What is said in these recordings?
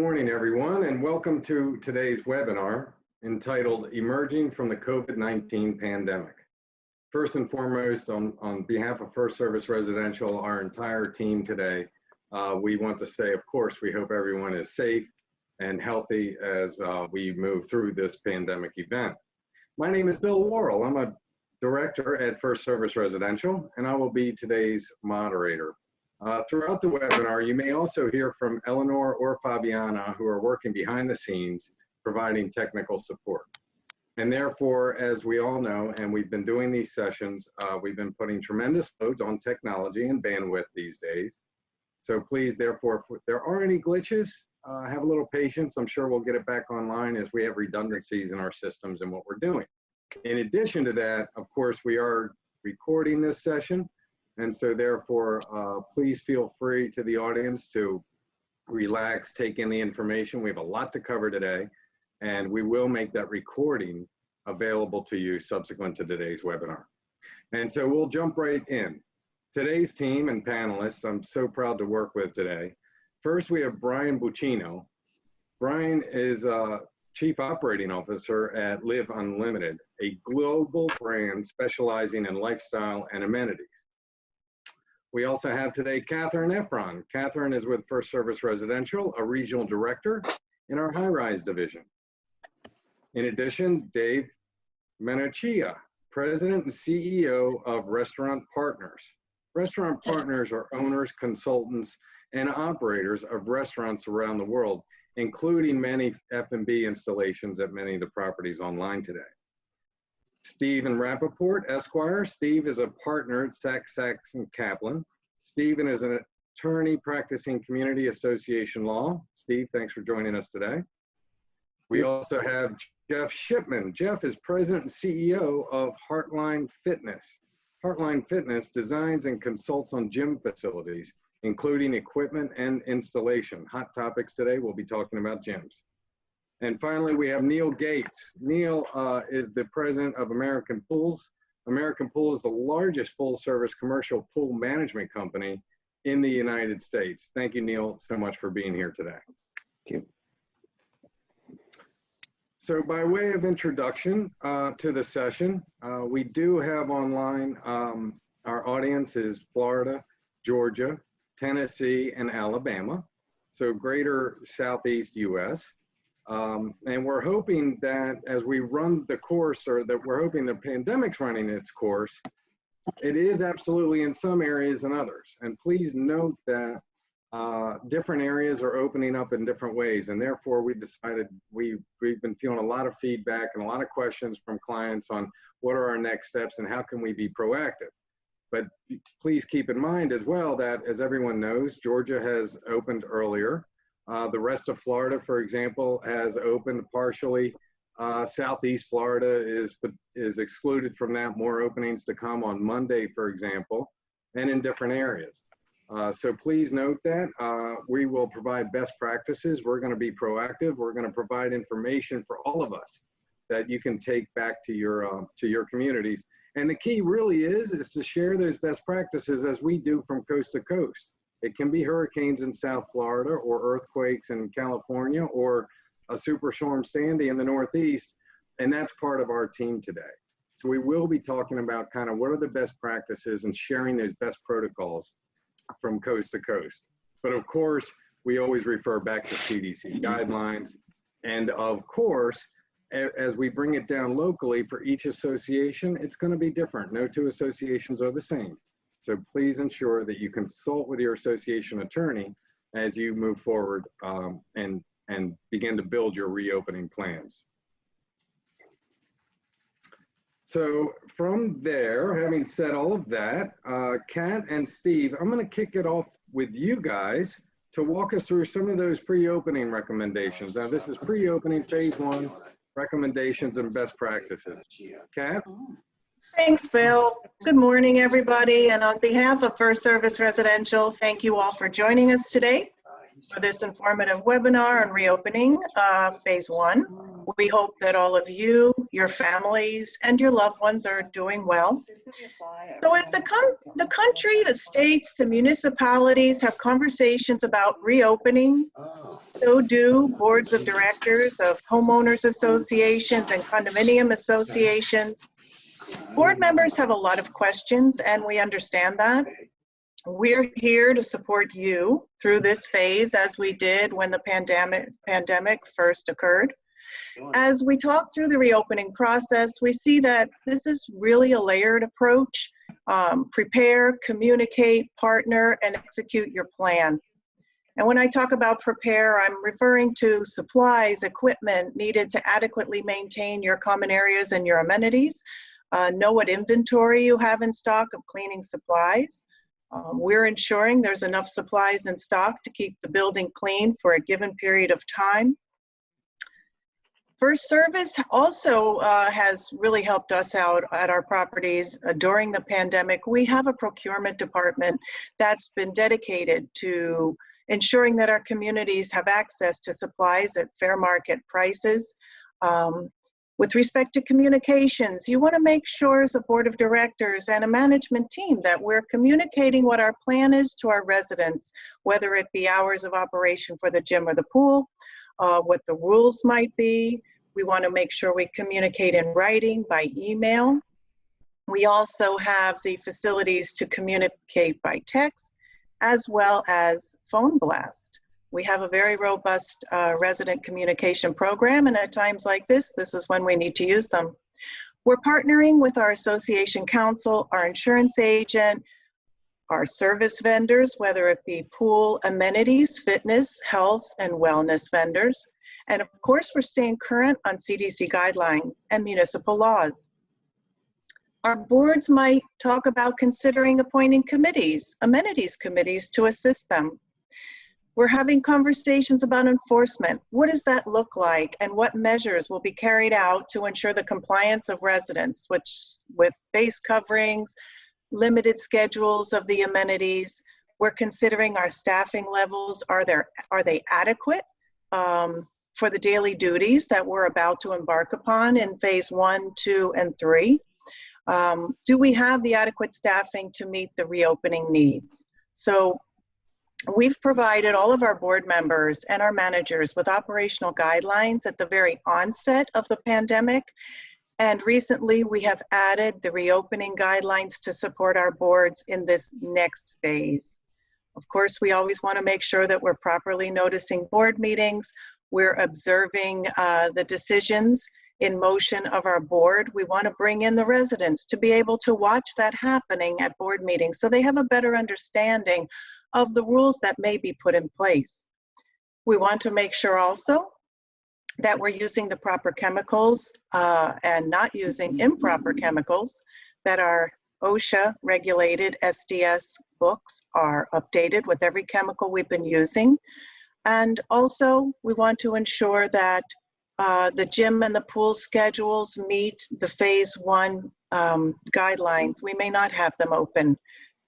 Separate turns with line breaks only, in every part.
morning, everyone, and welcome to today's webinar entitled Emerging from the COVID-19 Pandemic. First and foremost, on behalf of FirstService Residential, our entire team today, we want to say, of course, we hope everyone is safe and healthy as we move through this pandemic event. My name is Bill Worrell. I'm a director at FirstService Residential, and I will be today's moderator. Throughout the webinar, you may also hear from Eleanor or Fabiana, who are working behind the scenes, providing technical support. And therefore, as we all know, and we've been doing these sessions, we've been putting tremendous loads on technology and bandwidth these days. So please, therefore, if there are any glitches, have a little patience. I'm sure we'll get it back online as we have redundancies in our systems and what we're doing. In addition to that, of course, we are recording this session. And so therefore, please feel free to the audience to relax, take in the information. We have a lot to cover today, and we will make that recording available to you subsequent to today's webinar. And so we'll jump right in. Today's team and panelists, I'm so proud to work with today. First, we have Brian Buccino. Brian is Chief Operating Officer at Live Unlimited, a global brand specializing in lifestyle and amenities. We also have today Catherine Efron. Catherine is with FirstService Residential, a regional director in our high-rise division. In addition, Dave Menachia, President and CEO of Restaurant Partners. Restaurant Partners are owners, consultants, and operators of restaurants around the world, including many F&B installations at many of the properties online today. Stephen Rappaport, Esquire. Steve is a partner at Sachs Kaplan. Stephen is an attorney practicing community association law. Steve, thanks for joining us today. We also have Jeff Shipman. Jeff is president and CEO of Heartline Fitness. Heartline Fitness designs and consults on gym facilities, including equipment and installation. Hot topics today, we'll be talking about gyms. And finally, we have Neil Gates. Neil is the president of American Pools. American Pool is the largest full-service commercial pool management company in the United States. Thank you, Neil, so much for being here today.
Thank you.
So by way of introduction to the session, we do have online, our audience is Florida, Georgia, Tennessee, and Alabama. So greater Southeast US. And we're hoping that as we run the course, or that we're hoping the pandemic's running its course, it is absolutely in some areas and others. And please note that different areas are opening up in different ways. And therefore we decided, we've been feeling a lot of feedback and a lot of questions from clients on what are our next steps and how can we be proactive. But please keep in mind as well that, as everyone knows, Georgia has opened earlier. The rest of Florida, for example, has opened partially. Southeast Florida is excluded from that. More openings to come on Monday, for example, and in different areas. So please note that we will provide best practices. We're going to be proactive. We're going to provide information for all of us that you can take back to your communities. And the key really is to share those best practices as we do from coast to coast. It can be hurricanes in South Florida, or earthquakes in California, or a superstorm Sandy in the Northeast, and that's part of our team today. So we will be talking about kind of what are the best practices and sharing those best protocols from coast to coast. But of course, we always refer back to CDC guidelines. And of course, as we bring it down locally for each association, it's going to be different. No two associations are the same. So please ensure that you consult with your association attorney as you move forward and begin to build your reopening plans. So from there, having said all of that, Kat and Steve, I'm going to kick it off with you guys to walk us through some of those pre-opening recommendations. Now, this is pre-opening phase 1 recommendations and best practices. Kat?
Thanks, Bill. Good morning, everybody. And on behalf of FirstService Residential, thank you all for joining us today. for this informative webinar on reopening phase 1. We hope that all of you, your families, and your loved ones are doing well. So as the country, the states, the municipalities have conversations about reopening, so do boards of directors of homeowners associations and condominium associations. Board members have a lot of questions, and we understand that. We're here to support you through this phase, as we did when the pandemic first occurred. As we talk through the reopening process, we see that this is really a layered approach. Prepare, communicate, partner, and execute your plan. And when I talk about prepare, I'm referring to supplies, equipment needed to adequately maintain your common areas and your amenities. Know what inventory you have in stock of cleaning supplies. We're ensuring there's enough supplies in stock to keep the building clean for a given period of time. FirstService also has really helped us out at our properties during the pandemic. We have a procurement department that's been dedicated to ensuring that our communities have access to supplies at fair market prices. With respect to communications, you want to make sure as a board of directors and a management team that we're communicating what our plan is to our residents, whether it be hours of operation for the gym or the pool, what the rules might be. We want to make sure we communicate in writing, by email. We also have the facilities to communicate by text, as well as phone blast. We have a very robust resident communication program, and at times like this is when we need to use them. We're partnering with our association council, our insurance agent, our service vendors, whether it be pool amenities, fitness, health, and wellness vendors. And of course, we're staying current on CDC guidelines and municipal laws. Our boards might talk about considering appointing committees, amenities committees, to assist them. We're having conversations about enforcement. What does that look like, and what measures will be carried out to ensure the compliance of residents, with face coverings, limited schedules of the amenities. We're considering our staffing levels. Are they adequate for the daily duties that we're about to embark upon in phase 1, 2, and 3? Do we have the adequate staffing to meet the reopening needs? So we've provided all of our board members and our managers with operational guidelines at the very onset of the pandemic. And recently we have added the reopening guidelines to support our boards in this next phase. Of course, we always want to make sure that we're properly noticing board meetings. We're observing the decisions in motion of our board. We want to bring in the residents to be able to watch that happening at board meetings so they have a better understanding of the rules that may be put in place. We want to make sure also that we're using the proper chemicals and not using improper chemicals, that our OSHA regulated SDS books are updated with every chemical we've been using. And also we want to ensure that the gym and the pool schedules meet the phase 1 guidelines. We may not have them open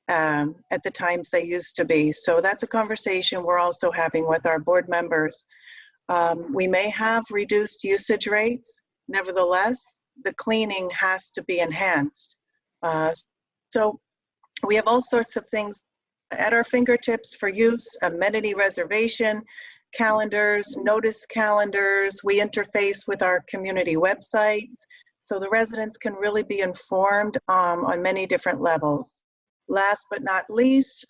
at the times they used to be. So that's a conversation we're also having with our board members. We may have reduced usage rates. Nevertheless, the cleaning has to be enhanced. So we have all sorts of things at our fingertips for use: amenity reservation, calendars, notice calendars. We interface with our community websites, so the residents can really be informed on many different levels. Last but not least,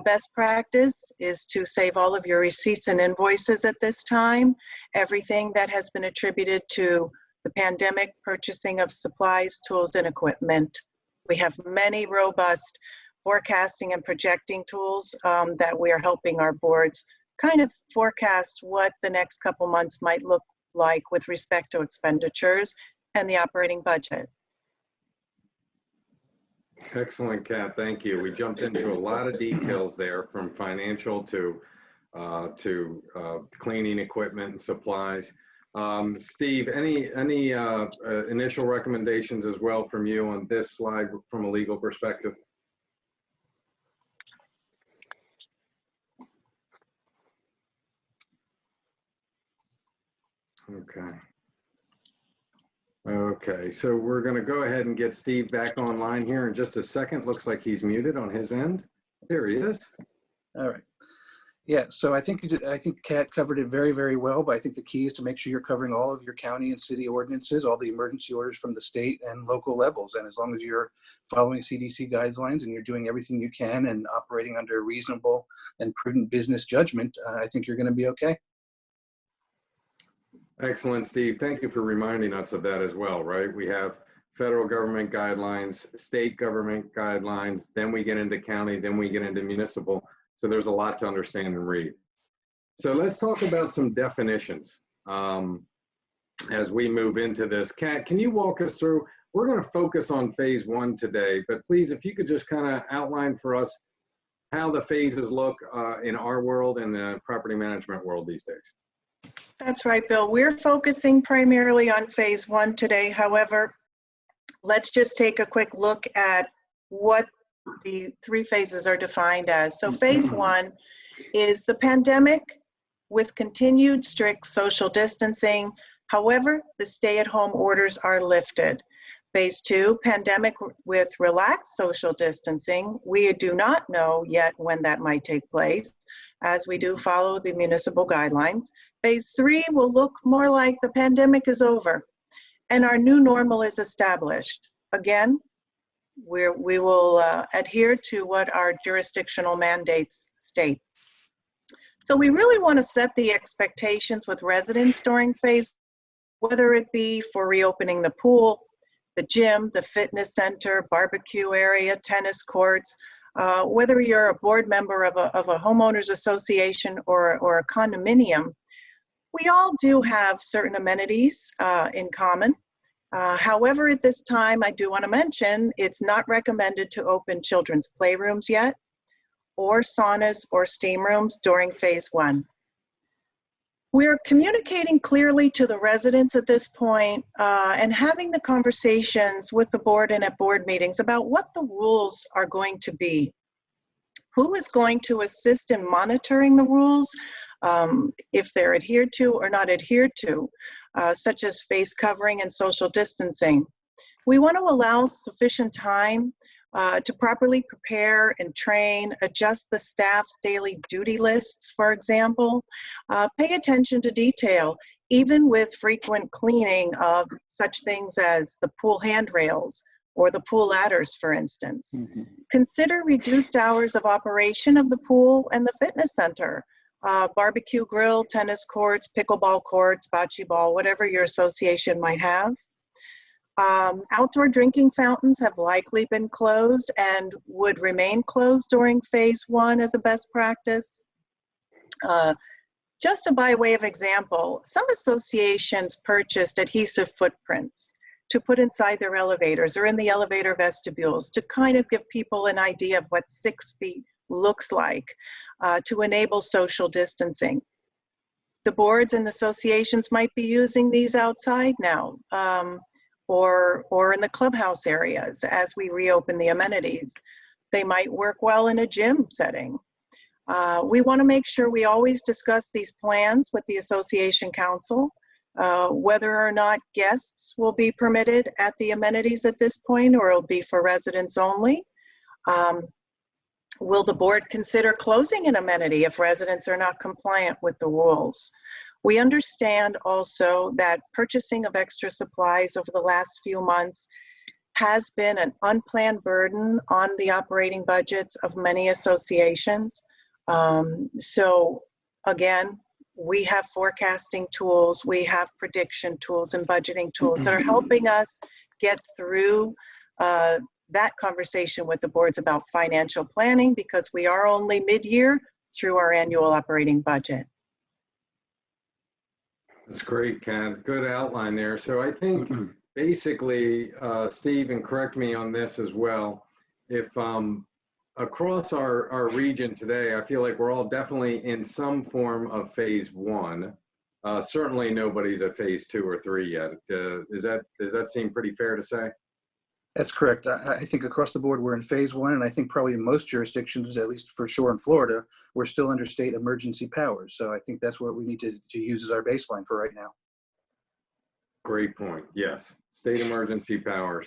best practice is to save all of your receipts and invoices at this time. Everything that has been attributed to the pandemic, purchasing of supplies, tools, and equipment. We have many robust forecasting and projecting tools that we are helping our boards kind of forecast what the next couple months might look like with respect to expenditures and the operating budget.
Excellent, Kat. Thank you. We jumped into a lot of details there, from financial to cleaning equipment and supplies. Steve, any initial recommendations as well from you on this slide from a legal perspective? Okay. Okay, so we're going to go ahead and get Steve back online here in just a second. Looks like he's muted on his end. There he is.
All right. Yeah, so I think Kat covered it very, very well, but I think the key is to make sure you're covering all of your county and city ordinances, all the emergency orders from the state and local levels. And as long as you're following CDC guidelines and you're doing everything you can and operating under reasonable and prudent business judgment, I think you're going to be okay.
Excellent, Steve. Thank you for reminding us of that as well, right? We have federal government guidelines, state government guidelines, then we get into county, then we get into municipal. So there's a lot to understand and read. So let's talk about some definitions as we move into this. Kat, can you walk us through? We're going to focus on phase one today, but please, if you could just kind of outline for us how the phases look in our world and the property management world these days.
That's right, Bill. We're focusing primarily on phase one today. However, let's just take a quick look at what the three phases are defined as. So phase one is the pandemic with continued strict social distancing. However, the stay-at-home orders are lifted. Phase two, pandemic with relaxed social distancing. We do not know yet when that might take place, as we do follow the municipal guidelines. Phase three will look more like the pandemic is over and our new normal is established. Again, we will adhere to what our jurisdictional mandates state. So we really want to set the expectations with residents during phase, whether it be for reopening the pool, the gym, the fitness center, barbecue area, tennis courts, whether you're a board member of a homeowners association or a condominium. We all do have certain amenities in common. However, at this time, I do want to mention it's not recommended to open children's playrooms yet, or saunas or steam rooms during phase one. We're communicating clearly to the residents at this point and having the conversations with the board and at board meetings about what the rules are going to be. Who is going to assist in monitoring the rules, if they're adhered to or not adhered to, such as face covering and social distancing. We want to allow sufficient time to properly prepare and train, adjust the staff's daily duty lists, for example. Pay attention to detail, even with frequent cleaning of such things as the pool handrails or the pool ladders, for instance. Mm-hmm. Consider reduced hours of operation of the pool and the fitness center. Barbecue grill, tennis courts, pickleball courts, bocce ball, whatever your association might have. Outdoor drinking fountains have likely been closed and would remain closed during phase one as a best practice. Just by way of example, some associations purchased adhesive footprints to put inside their elevators or in the elevator vestibules to kind of give people an idea of what 6 feet looks like to enable social distancing. The boards and associations might be using these outside now or in the clubhouse areas as we reopen the amenities. They might work well in a gym setting. We want to make sure we always discuss these plans with the association council, whether or not guests will be permitted at the amenities at this point or it'll be for residents only. Will the board consider closing an amenity if residents are not compliant with the rules? We understand also that purchasing of extra supplies over the last few months has been an unplanned burden on the operating budgets of many associations. So again, we have forecasting tools, we have prediction tools and budgeting tools that are helping us get through that conversation with the boards about financial planning, because we are only mid-year through our annual operating budget.
That's great, Kat. Good outline there. So I think basically, Steve, and correct me on this as well, if across our region today, I feel like we're all definitely in some form of phase one. Certainly nobody's at phase 2 or 3 yet. Does that seem pretty fair to say?
That's correct. I think across the board, we're in phase one, and I think probably in most jurisdictions, at least for sure in Florida, we're still under state emergency powers. So I think that's what we need to use as our baseline for right now.
great point. Yes, state emergency powers.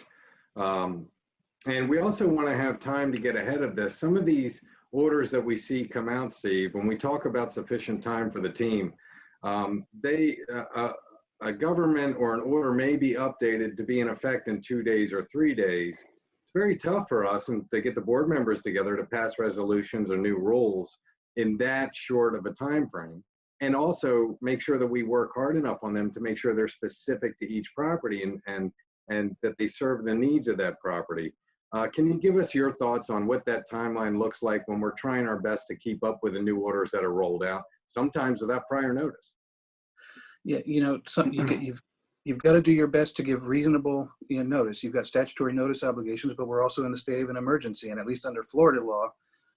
And we also want to have time to get ahead of this. Some of these orders that we see come out, Steve, when we talk about sufficient time for the team, a government or an order may be updated to be in effect in 2 days or 3 days. It's very tough for us and to get the board members together to pass resolutions or new rules in that short of a time frame. And also make sure that we work hard enough on them to make sure they're specific to each property and that they serve the needs of that property. Can you give us your thoughts on what that timeline looks like when we're trying our best to keep up with the new orders that are rolled out, sometimes without prior notice?
Yeah, you've got to do your best to give reasonable notice. You've got statutory notice obligations, but we're also in the state of an emergency. And at least under Florida law,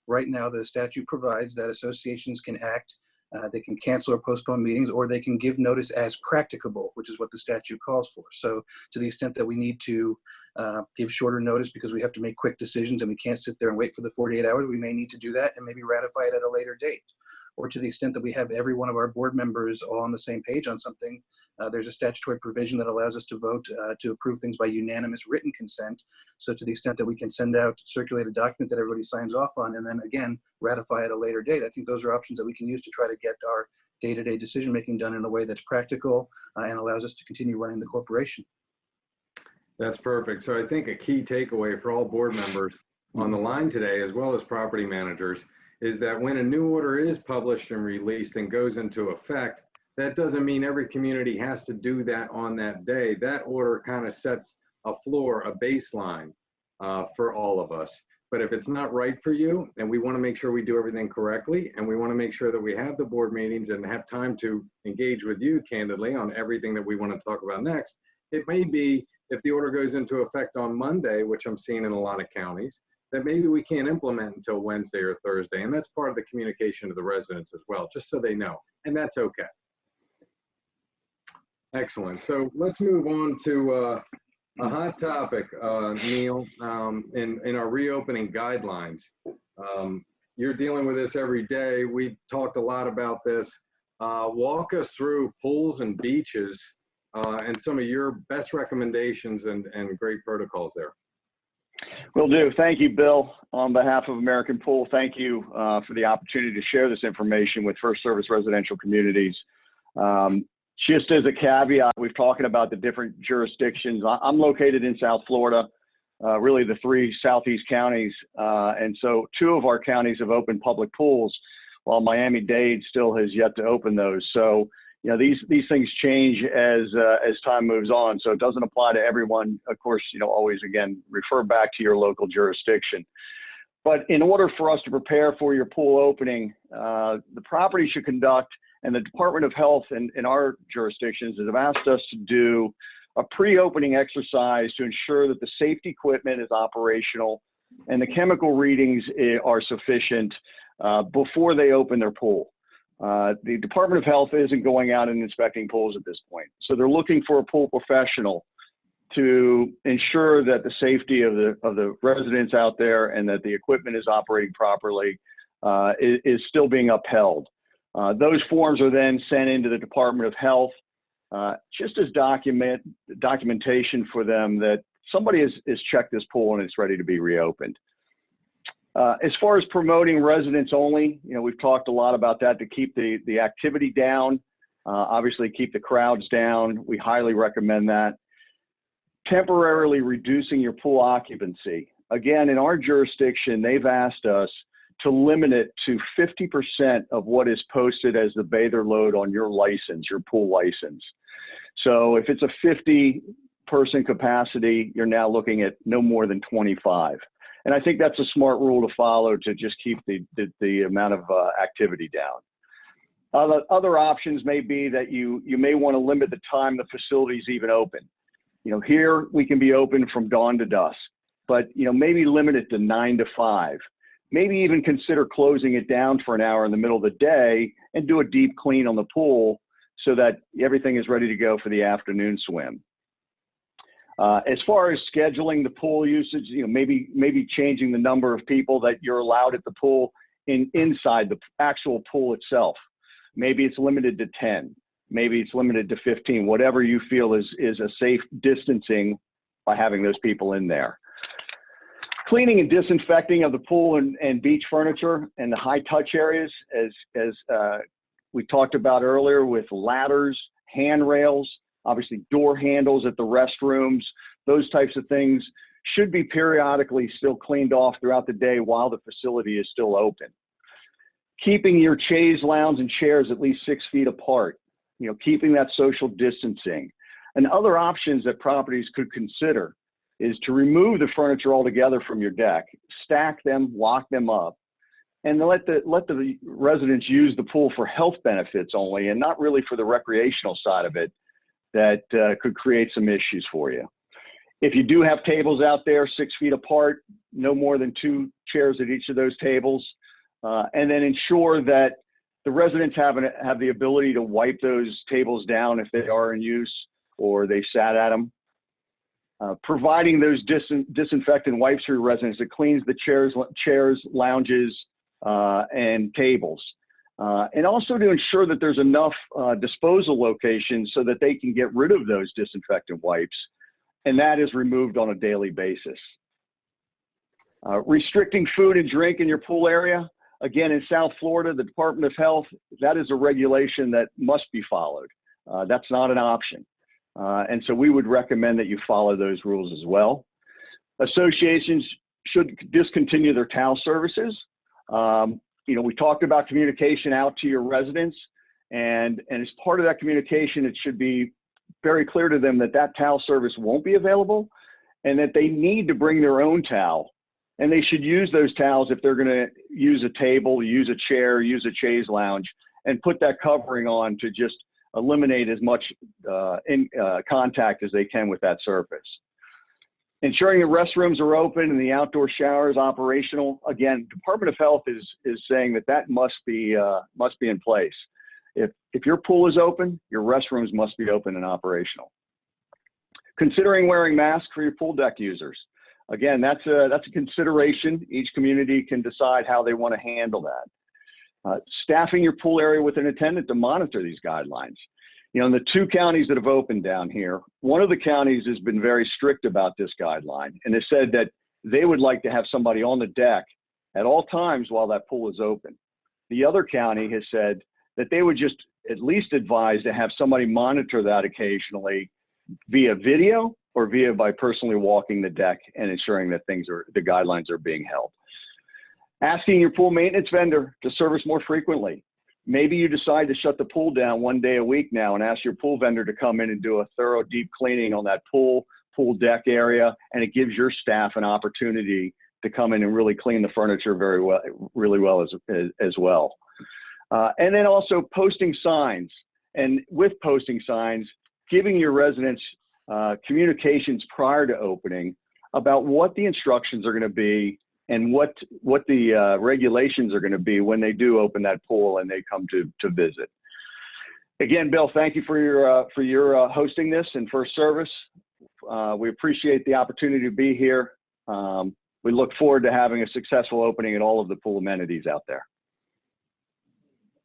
right now, the statute provides that associations can act. They can cancel or postpone meetings, or they can give notice as practicable, which is what the statute calls for. So to the extent that we need to give shorter notice because we have to make quick decisions and we can't sit there and wait for the 48 hours, we may need to do that and maybe ratify it at a later date. Or to the extent that we have every one of our board members all on the same page on something, there's a statutory provision that allows us to vote to approve things by unanimous written consent. So to the extent that we can send out, circulate a document that everybody signs off on, and then again, ratify at a later date. I think those are options that we can use to try to get our day-to-day decision-making done in a way that's practical and allows us to continue running the corporation.
That's perfect. So I think a key takeaway for all board members on the line today, as well as property managers, is that when a new order is published and released and goes into effect, that doesn't mean every community has to do that on that day. That order kind of sets a floor, a baseline for all of us. But if it's not right for you, and we want to make sure we do everything correctly, and we want to make sure that we have the board meetings and have time to engage with you candidly on everything that we want to talk about next, it may be if the order goes into effect on Monday, which I'm seeing in a lot of counties, that maybe we can't implement until Wednesday or Thursday. And that's part of the communication to the residents as well, just so they know, and that's okay. Excellent. So let's move on to a hot topic, Neil, in our reopening guidelines. You're dealing with this every day. We've talked a lot about this. Walk us through pools and beaches and some of your best recommendations and great protocols there.
Will do. Thank you, Bill. On behalf of American Pool, thank you for the opportunity to share this information with FirstService Residential communities. Just as a caveat, we've talking about the different jurisdictions. I'm located in South Florida, really the 3 southeast counties. And so 2 of our counties have opened public pools, while Miami-Dade still has yet to open those. So, these things change as time moves on. So it doesn't apply to everyone. Of course, always, again, refer back to your local jurisdiction. But in order for us to prepare for your pool opening, the property should conduct, and the Department of Health in our jurisdictions have asked us to do a pre-opening exercise to ensure that the safety equipment is operational and the chemical readings are sufficient before they open their pool. The Department of Health isn't going out and inspecting pools at this point. So they're looking for a pool professional to ensure that the safety of the residents out there and that the equipment is operating properly is still being upheld. Those forms are then sent into the Department of Health just as documentation for them that somebody has checked this pool and it's ready to be reopened. As far as promoting residents only, we've talked a lot about that to keep the activity down, obviously keep the crowds down. We highly recommend that. Temporarily reducing your pool occupancy. Again, in our jurisdiction, they've asked us to limit it to 50% of what is posted as the bather load on your license, your pool license. So if it's a 50-person capacity, you're now looking at no more than 25. And I think that's a smart rule to follow to just keep the amount of activity down. Other options may be that you may want to limit the time the facility's even open. Here we can be open from dawn to dusk, but maybe limit it to 9 to 5. Maybe even consider closing it down for an hour in the middle of the day and do a deep clean on the pool so that everything is ready to go for the afternoon swim. As far as scheduling the pool usage, maybe changing the number of people that you're allowed at the pool inside the actual pool itself. Maybe it's limited to 10. maybe it's limited to 15, whatever you feel is a safe distancing by having those people in there. Cleaning and disinfecting of the pool and beach furniture and the high touch areas, as we talked about earlier, with ladders, handrails, obviously door handles at the restrooms, those types of things should be periodically still cleaned off throughout the day while the facility is still open. Keeping your chaise lounge and chairs at least 6 feet apart, keeping that social distancing. And other options that properties could consider is to remove the furniture altogether from your deck, stack them, lock them up, and let the residents use the pool for health benefits only and not really for the recreational side of it that could create some issues for you. If you do have tables out there 6 feet apart, no more than 2 chairs at each of those tables, and then ensure that the residents have the ability to wipe those tables down if they are in use or they sat at them. Providing those disinfectant wipes for your residents that cleans the chairs, lounges, and tables. And also to ensure that there's enough disposal locations so that they can get rid of those disinfectant wipes, and that is removed on a daily basis. Restricting food and drink in your pool area. Again, in South Florida, the Department of Health, that is a regulation that must be followed. That's not an option. And so we would recommend that you follow those rules as well. Associations should discontinue their towel services. We talked about communication out to your residents, and as part of that communication, it should be very clear to them that that towel service won't be available and that they need to bring their own towel. And they should use those towels if they're going to use a table, use a chair, use a chaise lounge, and put that covering on to just eliminate as much contact as they can with that surface. Ensuring the restrooms are open and the outdoor showers operational. Again, Department of Health is saying that must be in place. If your pool is open, your restrooms must be open and operational. Considering wearing masks for your pool deck users. Again, that's a consideration. Each community can decide how they want to handle that. Staffing your pool area with an attendant to monitor these guidelines. In the 2 counties that have opened down here, one of the counties has been very strict about this guideline, and has said that they would like to have somebody on the deck at all times while that pool is open. The other county has said that they would just at least advise to have somebody monitor that occasionally via video or by personally walking the deck and ensuring that the guidelines are being held. Asking your pool maintenance vendor to service more frequently. Maybe you decide to shut the pool down 1 day a week now and ask your pool vendor to come in and do a thorough deep cleaning on that pool deck area, and it gives your staff an opportunity to come in and really clean the furniture really well as well. And then also posting signs, and with posting signs, giving your residents communications prior to opening about what the instructions are going to be and what the regulations are going to be when they do open that pool and they come to visit. Again, Bill, thank you for your hosting this and FirstService. We appreciate the opportunity to be here. We look forward to having a successful opening at all of the pool amenities out there.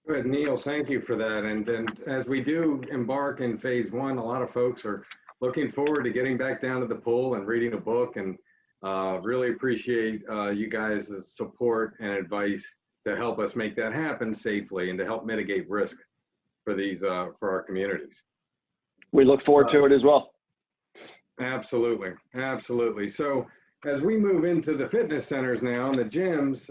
Good, Neil, thank you for that. And as we do embark in phase 1, a lot of folks are looking forward to getting back down to the pool and reading a book, and really appreciate you guys' support and advice to help us make that happen safely and to help mitigate risk for for our communities.
We look forward to it as well.
Absolutely, absolutely. So as we move into the fitness centers now and the gyms,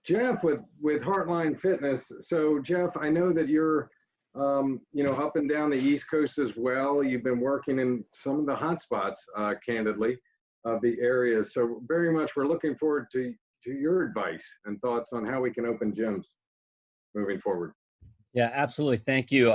Jeff with Heartline Fitness. So Jeff, I know that you're up and down the East Coast as well. You've been working in some of the hot spots, candidly, of the areas. So very much we're looking forward to your advice and thoughts on how we can open gyms moving forward.
Yeah, absolutely. Thank you,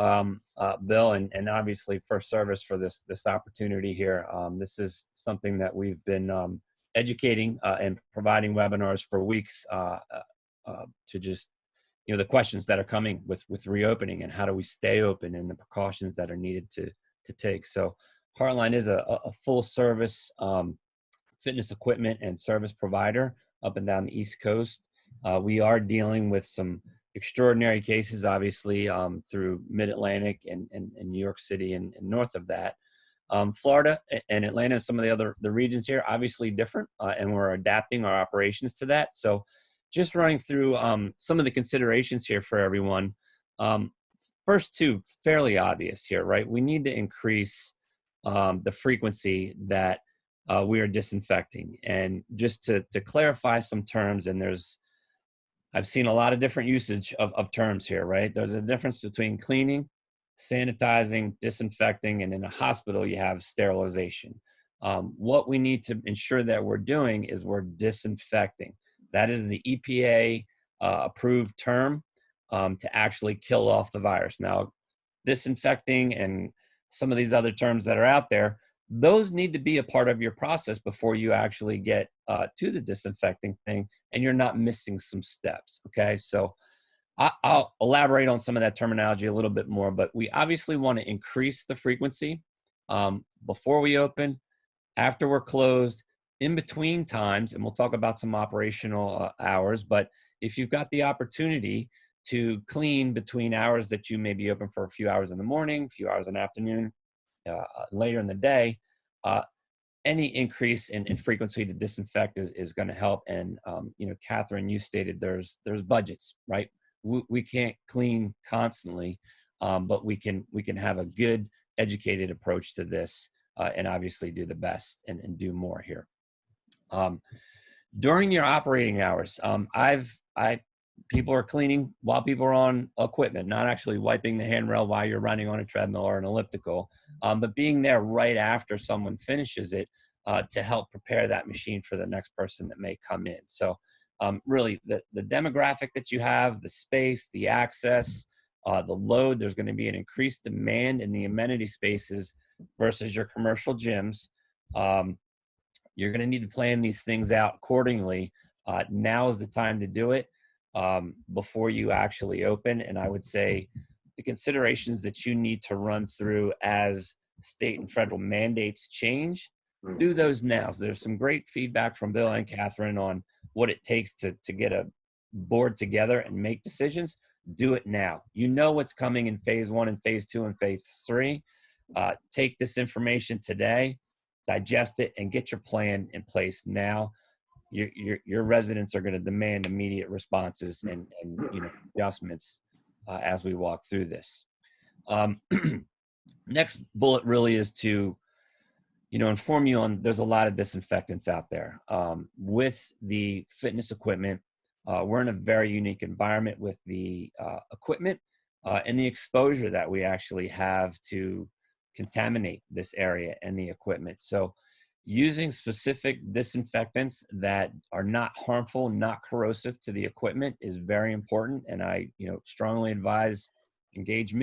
Bill, and obviously FirstService for this opportunity here. This is something that we've been educating and providing webinars for weeks to just, the questions that are coming with reopening and how do we stay open and the precautions that are needed to take. So Heartline is a full service fitness equipment and service provider up and down the East Coast. We are dealing with some extraordinary cases, obviously, through Mid-Atlantic and New York City and north of that. Florida and Atlanta, some of the regions here, obviously different, and we're adapting our operations to that. So just running through some of the considerations here for everyone. First two, fairly obvious here, right? We need to increase the frequency that we are disinfecting. And just to clarify some terms, and I've seen a lot of different usage of terms here, right? There's a difference between cleaning, sanitizing, disinfecting, and in a hospital, you have sterilization. What we need to ensure that we're doing is we're disinfecting. That is the EPA approved term to actually kill off the virus. Now, disinfecting and some of these other terms that are out there, those need to be a part of your process before you actually get to the disinfecting thing, and you're not missing some steps, okay? So I'll elaborate on some of that terminology a little bit more, but we obviously want to increase the frequency before we open, after we're closed, in between times, and we'll talk about some operational hours, but if you've got the opportunity to clean between hours that you may be open for a few hours in the morning, a few hours in the afternoon, later in the day, any increase in frequency to disinfect is going to help. And Catherine, you stated there's budgets, right? We can't clean constantly, but we can have a good educated approach to this, and obviously do the best and do more here. During your operating hours, people are cleaning while people are on equipment, not actually wiping the handrail while you're running on a treadmill or an elliptical, but being there right after someone finishes it to help prepare that machine for the next person that may come in. So really the demographic that you have, the space, the access, the load, there's going to be an increased demand in the amenity spaces versus your commercial gyms. You're going to need to plan these things out accordingly. Now is the time to do it. Before you actually open. And I would say the considerations that you need to run through as state and federal mandates change, do those now. So there's some great feedback from Bill and Catherine on what it takes to get a board together and make decisions. Do it now. You know what's coming in phase 1 and phase 2 and phase 3. Take this information today, digest it, and get your plan in place now. Your residents are going to demand immediate responses and adjustments as we walk through this. Next bullet really is to inform you on there's a lot of disinfectants out there. With the fitness equipment, we're in a very unique environment with the equipment and the exposure that we actually have to contaminate this area and the equipment. So using specific disinfectants that are not harmful, not corrosive to the equipment is very important. And I, strongly advise engage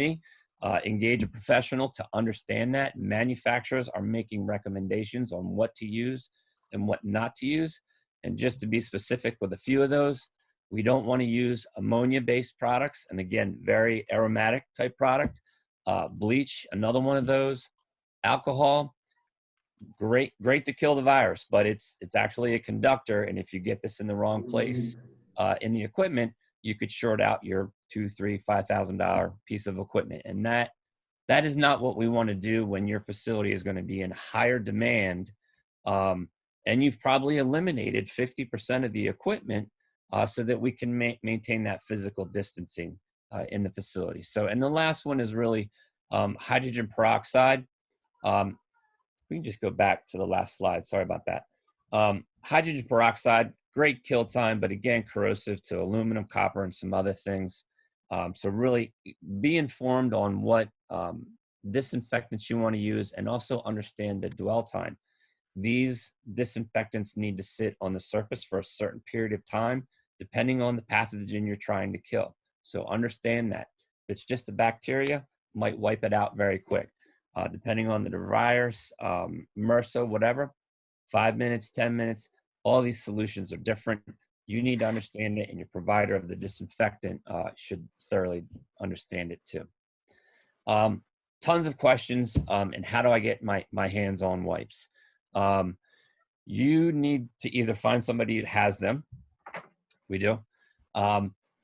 a professional to understand that. Manufacturers are making recommendations on what to use and what not to use. And just to be specific with a few of those, we don't want to use ammonia-based products. And again, very aromatic type product. Bleach, another one of those. Alcohol, great to kill the virus, but it's actually a conductor, and if you get this in the wrong place in the equipment, you could short out your $2,000, $3,000, $5,000 piece of equipment, and that is not what we want to do when your facility is going to be in higher demand, and you've probably eliminated 50% of the equipment so that we can maintain that physical distancing in the facility. So, and the last one is really hydrogen peroxide. We can just go back to the last slide. Sorry about that. Hydrogen peroxide, great kill time, but again, corrosive to aluminum, copper, and some other things. So really be informed on what disinfectants you want to use, and also understand the dwell time. These disinfectants need to sit on the surface for a certain period of time, depending on the pathogen you're trying to kill. So understand that. If it's just a bacteria, might wipe it out very quick. Depending on the virus, MRSA, whatever, 5 minutes, 10 minutes, all these solutions are different. You need to understand it, and your provider of the disinfectant should thoroughly understand it too. Tons of questions, and how do I get my hands on wipes? You need to either find somebody that has them. We do.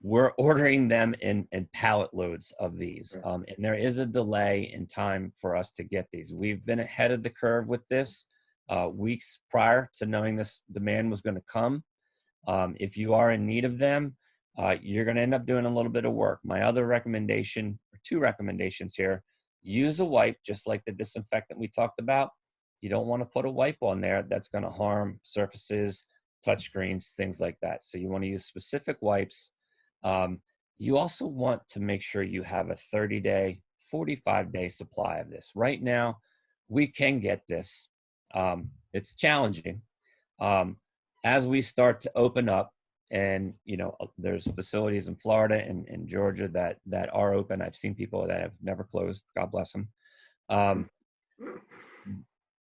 we're ordering them in pallet loads of these. And there is a delay in time for us to get these. We've been ahead of the curve with this weeks prior to knowing this demand was going to come. If you are in need of them, you're going to end up doing a little bit of work. My other recommendation, or two recommendations here, use a wipe just like the disinfectant we talked about. You don't want to put a wipe on there that's going to harm surfaces, touchscreens, things like that. So you want to use specific wipes. You also want to make sure you have a 30-day, 45-day supply of this. Right now, we can get this. It's challenging. As we start to open up, and there's facilities in Florida and Georgia that are open. I've seen people that have never closed. God bless them.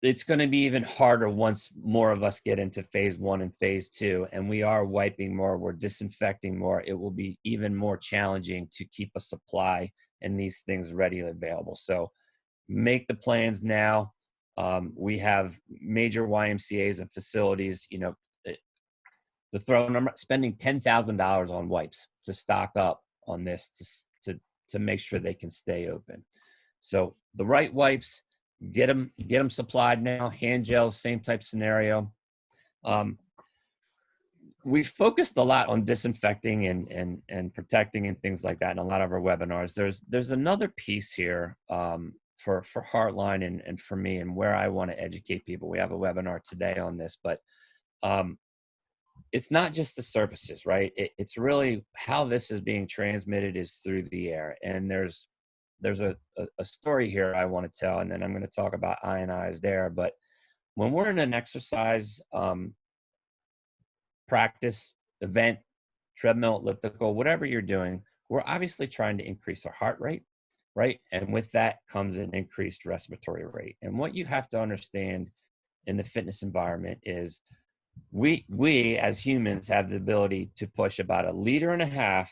It's going to be even harder once more of us get into phase 1 and phase 2, and we are wiping more, we're disinfecting more. It will be even more challenging to keep a supply and these things ready and available. So make the plans now. We have major YMCAs and facilities, to throw a number, spending $10,000 on wipes to stock up on this to make sure they can stay open. So the right wipes, get them supplied now. Hand gels, same type scenario. We've focused a lot on disinfecting and protecting and things like that in a lot of our webinars. There's another piece here for Heartline and for me, and where I want to educate people. We have a webinar today on this, but it's not just the surfaces, right? It's really how this is being transmitted is through the air. And there's a story here I want to tell, and then I'm going to talk about ionized air. But when we're in an exercise practice, event, treadmill, elliptical, whatever you're doing, we're obviously trying to increase our heart rate, right? And with that comes an increased respiratory rate. And what you have to understand in the fitness environment is we as humans have the ability to push about 1.5 liters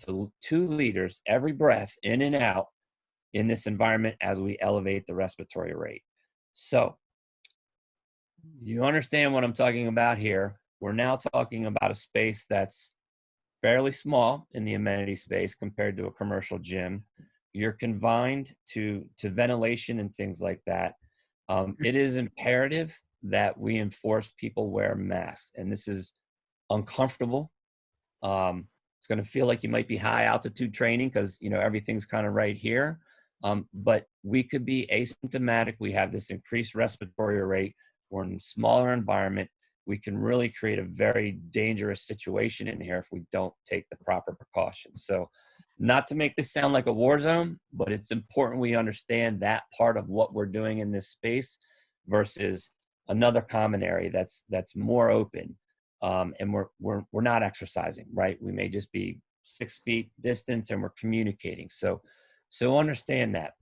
to 2 liters every breath in and out in this environment as we elevate the respiratory rate. So you understand what I'm talking about here. We're now talking about a space that's fairly small in the amenity space compared to a commercial gym. You're confined to ventilation and things like that. It is imperative that we enforce people wear masks, and this is uncomfortable. It's going to feel like you might be high altitude training because everything's kind of right here, but we could be asymptomatic. We have this increased respiratory rate. We're in a smaller environment. We can really create a very dangerous situation in here if we don't take the proper precautions. So not to make this sound like a war zone, but it's important we understand that part of what we're doing in this space versus another common area that's more open, and we're not exercising, right? We may just be 6 feet distance and we're communicating. So understand that.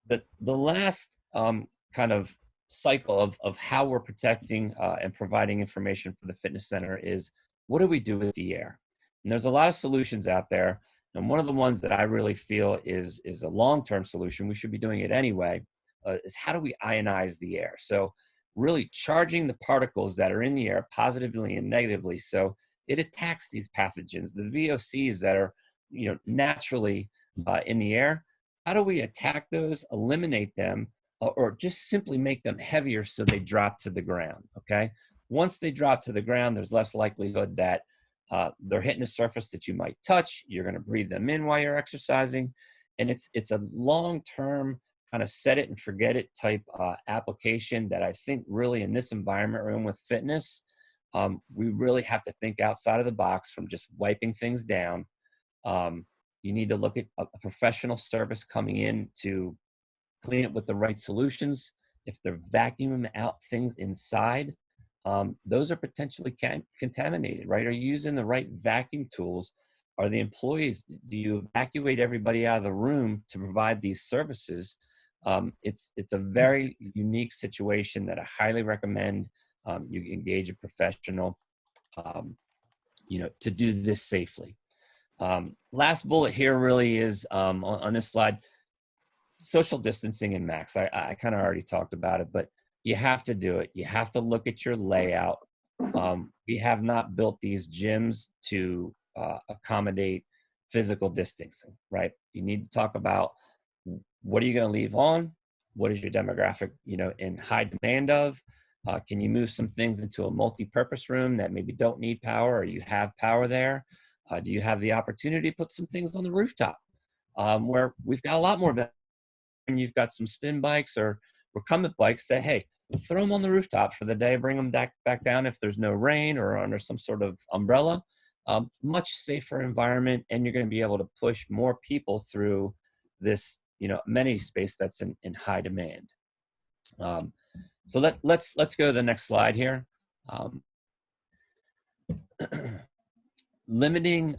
But the last kind of cycle of how we're protecting and providing information for the fitness center is, what do we do with the air? And there's a lot of solutions out there, and one of the ones that I really feel is a long-term solution, we should be doing it anyway, is how do we ionize the air? So really charging the particles that are in the air positively and negatively, so it attacks these pathogens, the VOCs that are naturally in the air. How do we attack those, eliminate them, or just simply make them heavier so they drop to the ground? Okay, once they drop to the ground, there's less likelihood that they're hitting a surface that you might touch. You're going to breathe them in while you're exercising, and it's a long-term kind of set it and forget it type application that I think really in this environment room with fitness, we really have to think outside of the box from just wiping things down. You need to look at a professional service coming in to clean it with the right solutions. If they're vacuuming out things inside, those are potentially contaminated, right? Are you using the right vacuum tools? Are the employees, do you evacuate everybody out of the room to provide these services? It's a very unique situation that I highly recommend you engage a professional, to do this safely. Last bullet here really is on this slide, social distancing and masks. I kind of already talked about it, but you have to do it. You have to look at your layout. We have not built these gyms to accommodate physical distancing, right? You need to talk about what are you going to leave on? What is your demographic, in high demand of? Can you move some things into a multi-purpose room that maybe don't need power, or you have power there? Do you have the opportunity to put some things on the rooftop where we've got a lot more, and you've got some spin bikes or recumbent bikes that, hey, throw them on the rooftop for the day, bring them back down if there's no rain or under some sort of umbrella. Much safer environment, and you're going to be able to push more people through this, amenity space that's in high demand. So let's go to the next slide here. Limiting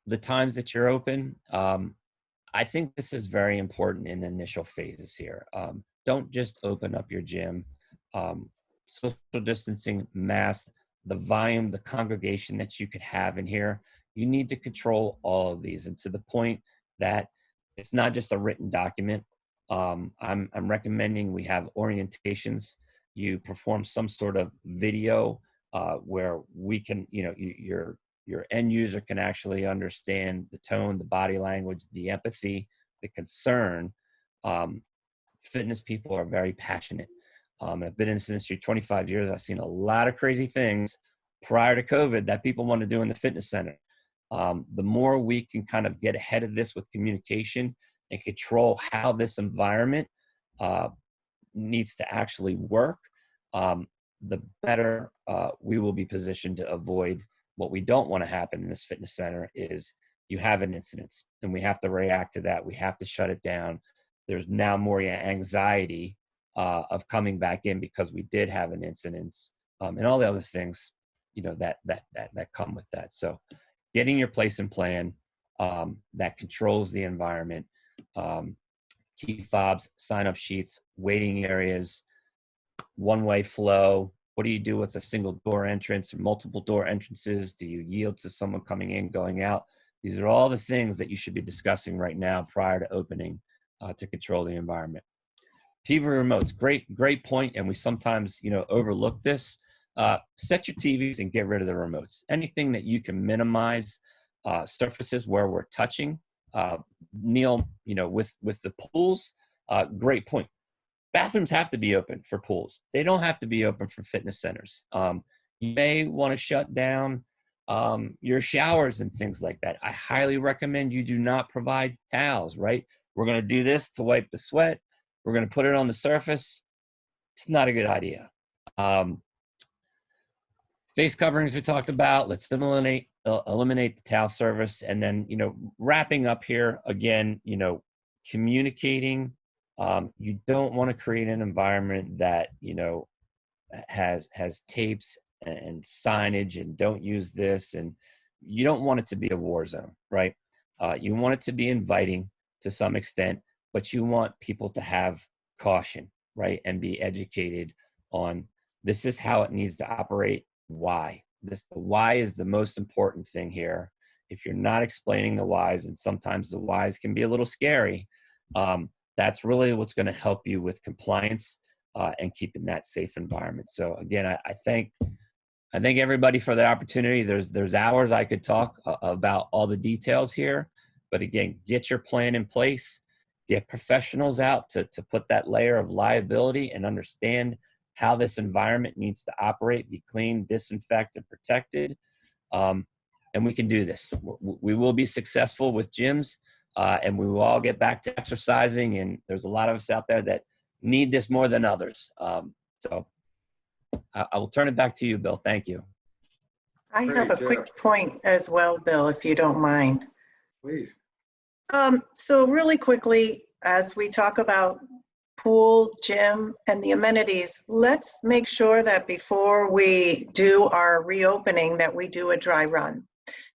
the times that you're open. I think this is very important in the initial phases here. Don't just open up your gym. Social distancing, mask, the volume, the congregation that you could have in here. You need to control all of these, and to the point that it's not just a written document. I'm recommending we have orientations. You perform some sort of video where we can, your end user can actually understand the tone, the body language, the empathy, the concern. Fitness people are very passionate. I've been in this industry 25 years. I've seen a lot of crazy things prior to COVID that people want to do in the fitness center. The more we can kind of get ahead of this with communication and control how this environment needs to actually work, the better we will be positioned to avoid what we don't want to happen in this fitness center is you have an incident, and we have to react to that. We have to shut it down. There's now more anxiety of coming back in because we did have an incident, and all the other things, that come with that. So getting your place and plan that controls the environment, key fobs, sign-up sheets, waiting areas, one-way flow. What do you do with a single door entrance or multiple door entrances? Do you yield to someone coming in, going out? These are all the things that you should be discussing right now prior to opening to control the environment. TV remotes, great point, and we sometimes, overlook this. Set your TVs and get rid of the remotes. Anything that you can minimize surfaces where we're touching. Neil, with the pools, great point. Bathrooms have to be open for pools. They don't have to be open for fitness centers. You may want to shut down your showers and things like that. I highly recommend you do not provide towels, right? We're going to do this to wipe the sweat. We're going to put it on the surface. It's not a good idea. Face coverings we talked about. Let's eliminate the towel service. And then, wrapping up here again, communicating. You don't want to create an environment that, has tapes and signage and don't use this. And you don't want it to be a war zone, right? You want it to be inviting to some extent, but you want people to have caution, right? And be educated on this is how it needs to operate. Why? The why is the most important thing here. If you're not explaining the whys, and sometimes the whys can be a little scary, that's really what's going to help you with compliance and keeping that safe environment. So again, I thank everybody for the opportunity. There's hours I could talk about all the details here, but again, get your plan in place, get professionals out to put that layer of liability and understand how this environment needs to operate, be clean, disinfect, and protected. And we can do this. We will be successful with gyms. And we will all get back to exercising, and there's a lot of us out there that need this more than others. So I will turn it back to you, Bill. Thank you.
I have a quick point as well, Bill, if you don't mind.
Please.
So really quickly, as we talk about pool, gym, and the amenities, let's make sure that before we do our reopening that we do a dry run,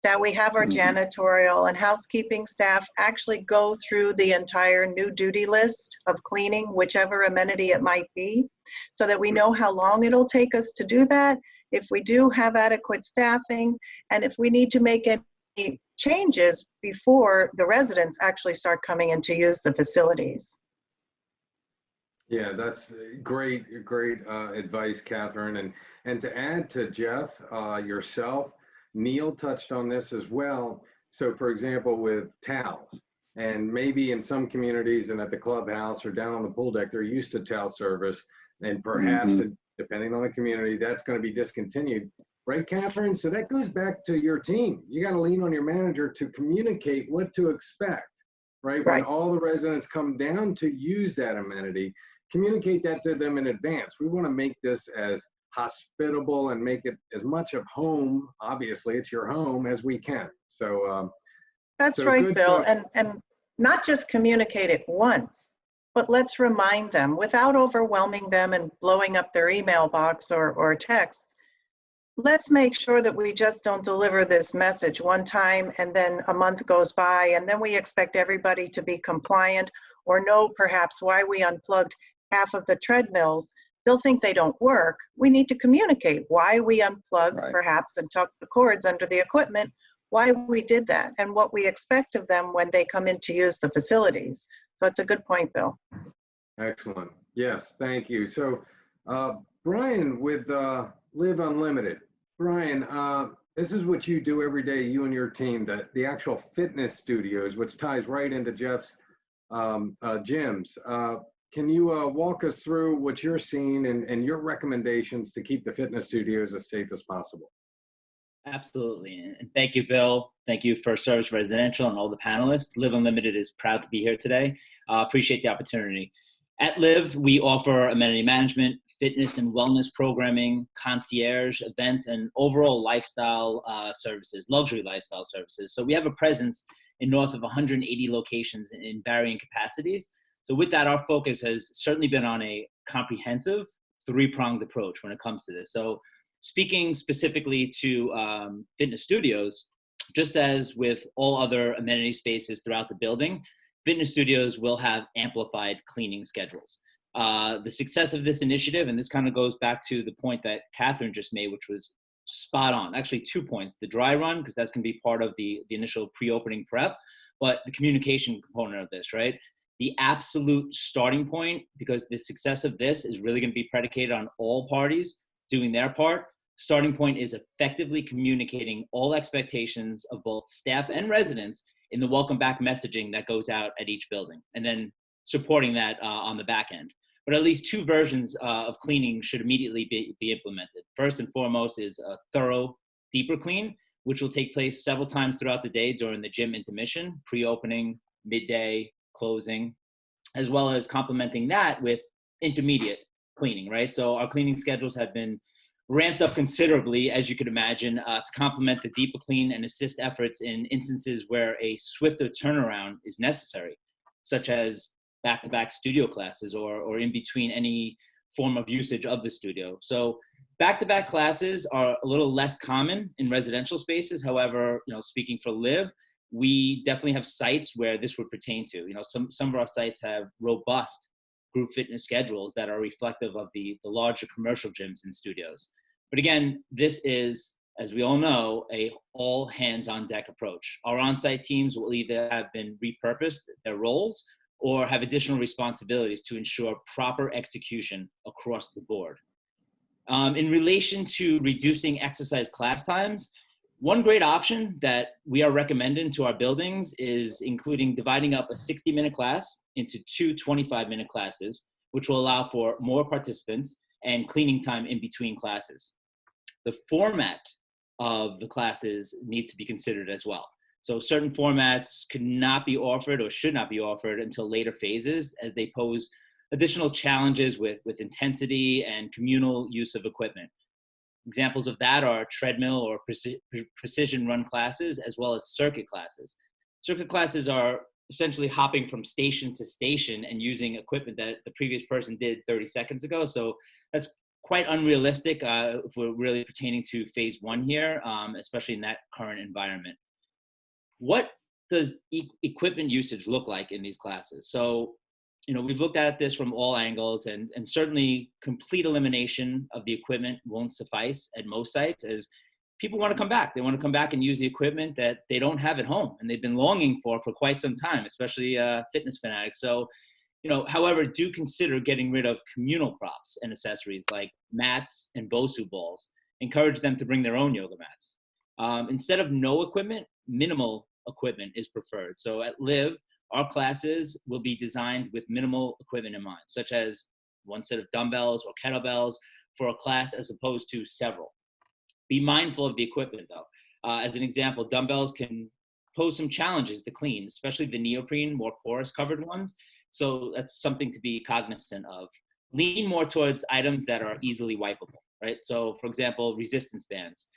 that we have our janitorial and housekeeping staff actually go through the entire new duty list of cleaning, whichever amenity it might be, so that we know how long it'll take us to do that, if we do have adequate staffing, and if we need to make any changes before the residents actually start coming in to use the facilities.
Yeah, that's great advice, Catherine. And to add to Jeff, yourself, Neil touched on this as well. So for example, with towels, and maybe in some communities and at the clubhouse or down on the pool deck, they're used to towel service, and perhaps,
Mhm.
depending on the community, that's going to be discontinued. Right, Catherine? So that goes back to your team. You got to lean on your manager to communicate what to expect, right? When
Right.
all the residents come down to use that amenity, communicate that to them in advance. We want to make this as hospitable and make it as much of home, obviously it's your home, as we can. So,
That's
so
right,
good.
Bill. And not just communicate it once, but let's remind them without overwhelming them and blowing up their email box or texts. Let's make sure that we just don't deliver this message one time and then a month goes by and then we expect everybody to be compliant or know perhaps why we unplugged half of the treadmills. They'll think they don't work. We need to communicate why we unplugged
Right.
perhaps and tucked the cords under the equipment, why we did that, and what we expect of them when they come in to use the facilities. So it's a good point, Bill.
Excellent. Yes, thank you. So, Brian with Live Unlimited. Brian, this is what you do every day, you and your team, the actual fitness studios, which ties right into Jeff's gyms. Can you walk us through what you're seeing and your recommendations to keep the fitness studios as safe as possible?
Absolutely. And thank you, Bill. Thank you, FirstService Residential, and all the panelists. Live Unlimited is proud to be here today. Appreciate the opportunity. At Live, we offer amenity management, fitness and wellness programming, concierge events, and overall lifestyle services, luxury lifestyle services. So we have a presence in north of 180 locations in varying capacities. So with that, our focus has certainly been on a comprehensive, three-pronged approach when it comes to this. So speaking specifically to fitness studios, just as with all other amenity spaces throughout the building, fitness studios will have amplified cleaning schedules. The success of this initiative, and this kind of goes back to the point that Catherine just made, which was spot on. Actually, 2 points. The dry run, because that's going to be part of the initial pre-opening prep, but the communication component of this, right? The absolute starting point, because the success of this is really going to be predicated on all parties doing their part. Starting point is effectively communicating all expectations of both staff and residents in the welcome back messaging that goes out at each building, and then supporting that on the back end. But at least 2 versions of cleaning should immediately be implemented. First and foremost is a thorough, deeper clean, which will take place several times throughout the day during the gym intermission, pre-opening, midday, closing, as well as complementing that with intermediate cleaning, right? So our cleaning schedules have been ramped up considerably, as you could imagine, to complement the deeper clean and assist efforts in instances where a swifter turnaround is necessary, such as back-to-back studio classes or in between any form of usage of the studio. So back-to-back classes are a little less common in residential spaces. However, speaking for Live, we definitely have sites where this would pertain to. Some of our sites have robust group fitness schedules that are reflective of the larger commercial gyms and studios. But again, this is, as we all know, a all hands on deck approach. Our on-site teams will either have been repurposed, their roles, or have additional responsibilities to ensure proper execution across the board. In relation to reducing exercise class times, one great option that we are recommending to our buildings is including dividing up a 60-minute class into 2 25-minute classes, which will allow for more participants and cleaning time in between classes. The format of the classes need to be considered as well. So certain formats could not be offered or should not be offered until later phases, as they pose additional challenges with intensity and communal use of equipment. Examples of that are treadmill or precision run classes, as well as circuit classes. Circuit classes are essentially hopping from station to station and using equipment that the previous person did 30 seconds ago. So that's quite unrealistic if we're really pertaining to phase 1 here, especially in that current environment. What does equipment usage look like in these classes? So, we've looked at this from all angles, and certainly complete elimination of the equipment won't suffice at most sites, as people want to come back. They want to come back and use the equipment that they don't have at home and they've been longing for quite some time, especially fitness fanatics. So, however, do consider getting rid of communal props and accessories like mats and Bosu balls. Encourage them to bring their own yoga mats. Instead of no equipment, minimal equipment is preferred. So at Live, our classes will be designed with minimal equipment in mind, such as one set of dumbbells or kettlebells for a class as opposed to several. Be mindful of the equipment though. As an example, dumbbells can pose some challenges to clean, especially the neoprene, more porous covered ones. So that's something to be cognizant of. Lean more towards items that are easily wipeable, right? So for example, resistance bands.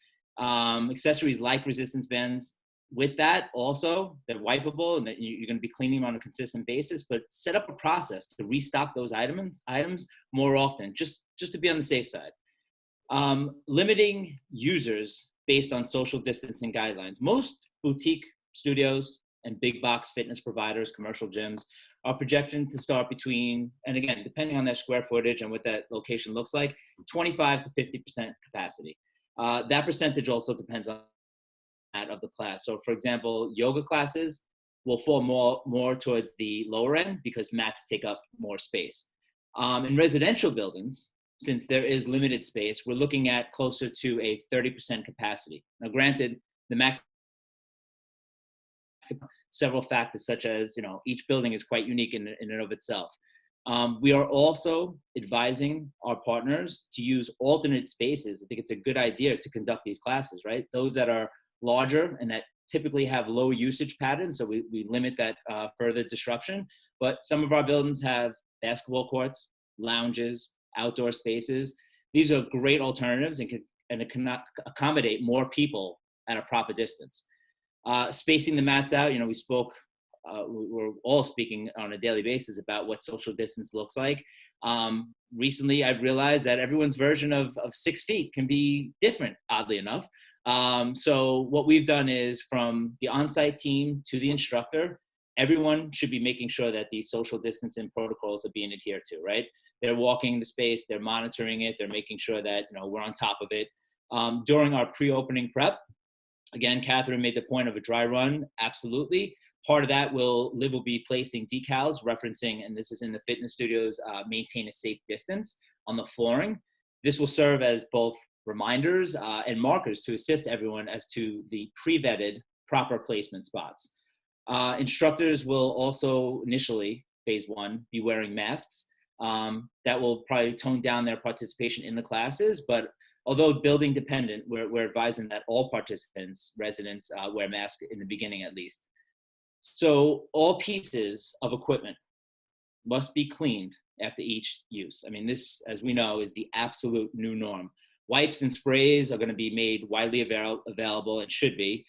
Accessories like resistance bands, with that also, they're wipeable and that you're going to be cleaning on a consistent basis, but set up a process to restock those items more often, just to be on the safe side. Limiting users based on social distancing guidelines. Most boutique studios and big box fitness providers, commercial gyms, are projecting to start between, and again, depending on their square footage and what that location looks like, 25 to 50% capacity. That percentage also depends on that of the class. So for example, yoga classes will fall more towards the lower end because mats take up more space. In residential buildings, since there is limited space, we're looking at closer to a 30% capacity. Now granted, the max several factors such as, each building is quite unique in and of itself. We are also advising our partners to use alternate spaces. I think it's a good idea to conduct these classes, right? Those that are larger and that typically have low usage patterns, so we limit that further disruption. But some of our buildings have basketball courts, lounges, outdoor spaces. These are great alternatives and it can accommodate more people at a proper distance. Spacing the mats out, we're all speaking on a daily basis about what social distance looks like. Recently, I've realized that everyone's version of 6 feet can be different, oddly enough. So what we've done is from the on-site team to the instructor, everyone should be making sure that these social distancing protocols are being adhered to, right? They're walking the space, they're monitoring it, they're making sure that we're on top of it. During our pre-opening prep, again, Catherine made the point of a dry run, absolutely. Part of that will be placing decals referencing, and this is in the fitness studios, maintain a safe distance on the flooring. This will serve as both reminders and markers to assist everyone as to the pre-vetted proper placement spots. Instructors will also initially, phase 1, be wearing masks. That will probably tone down their participation in the classes, but although building dependent, we're advising that all participants, residents, wear masks in the beginning at least. So all pieces of equipment must be cleaned after each use. I mean, this, as we know, is the absolute new norm. Wipes and sprays are going to be made widely available and should be.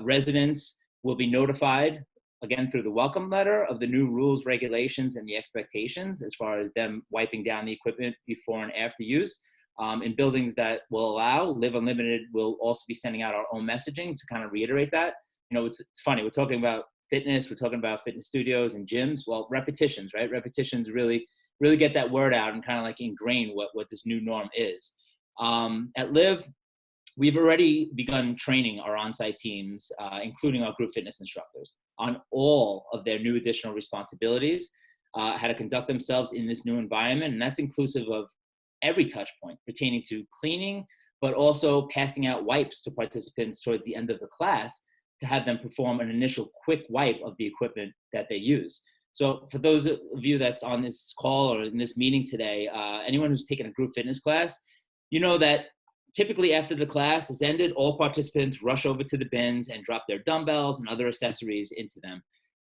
Residents will be notified, again, through the welcome letter of the new rules, regulations, and the expectations as far as them wiping down the equipment before and after use. In buildings that will allow, Live Unlimited will also be sending out our own messaging to kind of reiterate that. It's funny, we're talking about fitness, we're talking about fitness studios and gyms. Well, repetitions, right? Repetitions really get that word out and kind of like ingrain what this new norm is. At Live, we've already begun training our on-site teams, including our group fitness instructors, on all of their new additional responsibilities, how to conduct themselves in this new environment. And that's inclusive of every touch point pertaining to cleaning, but also passing out wipes to participants towards the end of the class to have them perform an initial quick wipe of the equipment that they use. So for those of you that's on this call or in this meeting today, anyone who's taken a group fitness class, you know that typically after the class is ended, all participants rush over to the bins and drop their dumbbells and other accessories into them.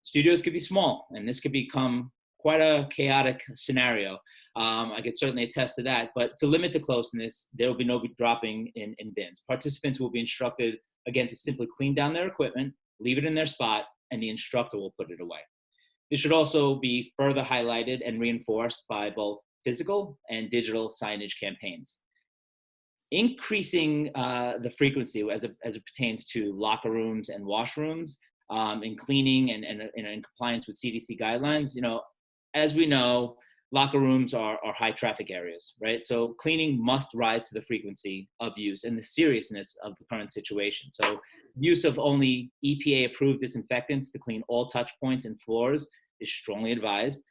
Studios could be small, and this could become quite a chaotic scenario. I could certainly attest to that, but to limit the closeness, there will be no dropping in bins. Participants will be instructed, again, to simply clean down their equipment, leave it in their spot, and the instructor will put it away. This should also be further highlighted and reinforced by both physical and digital signage campaigns. Increasing the frequency as it pertains to locker rooms and washrooms and cleaning and in compliance with CDC guidelines, as we know, locker rooms are high traffic areas, right? So cleaning must rise to the frequency of use and the seriousness of the current situation. So use of only EPA approved disinfectants to clean all touch points and floors is strongly advised.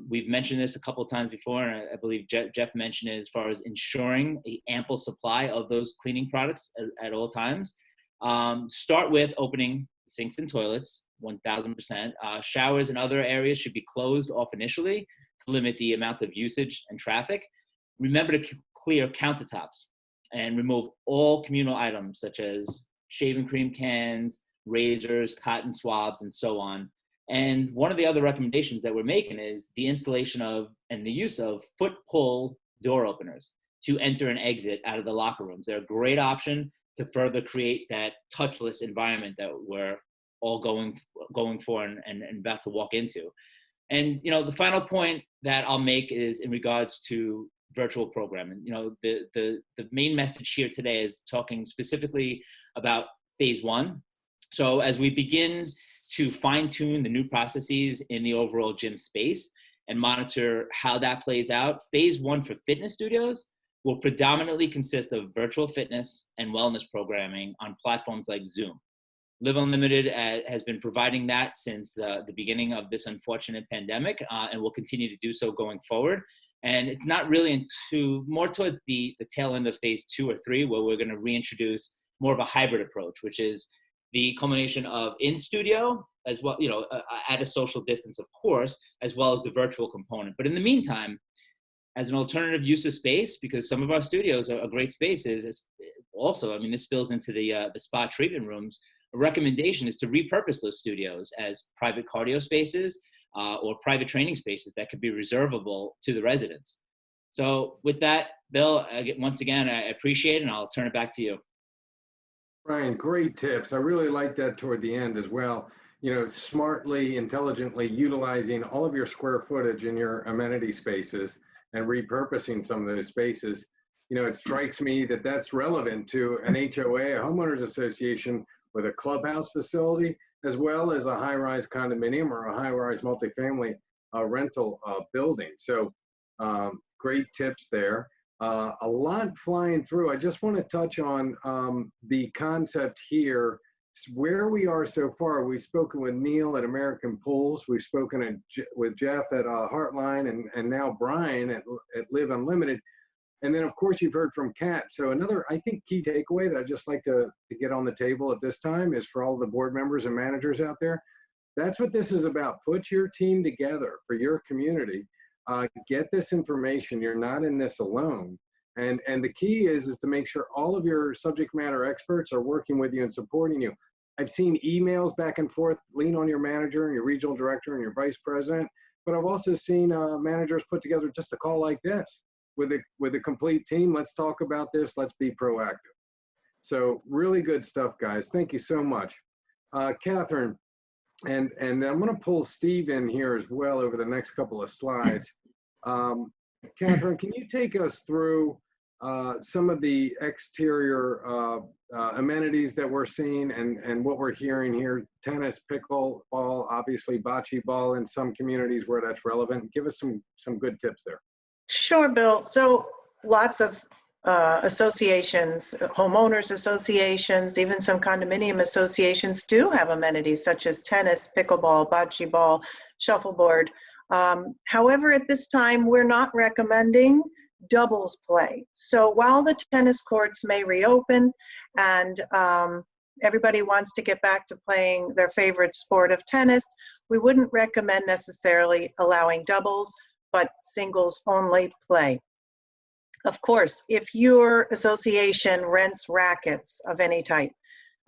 We've mentioned this a couple of times before, and I believe Jeff mentioned it as far as ensuring an ample supply of those cleaning products at all times. Start with opening sinks and toilets, 1000%. Showers and other areas should be closed off initially to limit the amount of usage and traffic. Remember to clear countertops and remove all communal items such as shaving cream cans, razors, cotton swabs, and so on. And one of the other recommendations that we're making is the installation of and the use of foot pull door openers to enter and exit out of the locker rooms. They're a great option to further create that touchless environment that we're all going for and about to walk into. And, you know, the final point that I'll make is in regards to virtual programming. You know, the main message here today is talking specifically about phase one. So as we begin to fine tune the new processes in the overall gym space and monitor how that plays out, phase one for fitness studios will predominantly consist of virtual fitness and wellness programming on platforms like Zoom. Live Unlimited has been providing that since the beginning of this unfortunate pandemic and will continue to do so going forward. And it's not really more towards the tail end of phase 2 or 3, where we're going to reintroduce more of a hybrid approach, which is the culmination of in studio as well, you know, at a social distance, of course, as well as the virtual component. But in the meantime, as an alternative use of space, because some of our studios are great spaces, is also, I mean, this spills into the spa treatment rooms. A recommendation is to repurpose those studios as private cardio spaces or private training spaces that could be reservable to the residents. So with that, Bill, once again, I appreciate it, and I'll turn it back to you.
Brian, great tips. I really like that toward the end as well. You know, smartly, intelligently utilizing all of your square footage in your amenity spaces and repurposing some of those spaces. You know, it strikes me that that's relevant to an HOA, a homeowners association with a clubhouse facility, as well as a high-rise condominium or a high-rise multifamily rental building. So great tips there. A lot flying through. I just want to touch on the concept here. Where we are so far, we've spoken with Neil at American Pools, we've spoken with Jeff at Heartline, and now Brian at Live Unlimited. And then, of course, you've heard from Kat. So another, I think, key takeaway that I'd just like to get on the table at this time is for all the board members and managers out there, that's what this is about. Put your team together for your community. Get this information. You're not in this alone. And the key is to make sure all of your subject matter experts are working with you and supporting you. I've seen emails back and forth, lean on your manager and your regional director and your vice president, but I've also seen managers put together just a call like this with a complete team. Let's talk about this. Let's be proactive. So really good stuff, guys. Thank you so much. Catherine, and I'm going to pull Steve in here as well over the next couple of slides. Catherine, can you take us through some of the exterior amenities that we're seeing and what we're hearing here? Tennis, pickleball, obviously bocce ball in some communities where that's relevant. Give us some good tips there.
Sure, Bill. So lots of associations, homeowners associations, even some condominium associations do have amenities such as tennis, pickleball, bocce ball, shuffleboard. However, at this time, we're not recommending doubles play. So while the tennis courts may reopen and everybody wants to get back to playing their favorite sport of tennis, we wouldn't recommend necessarily allowing doubles, but singles only play. Of course, if your association rents rackets of any type,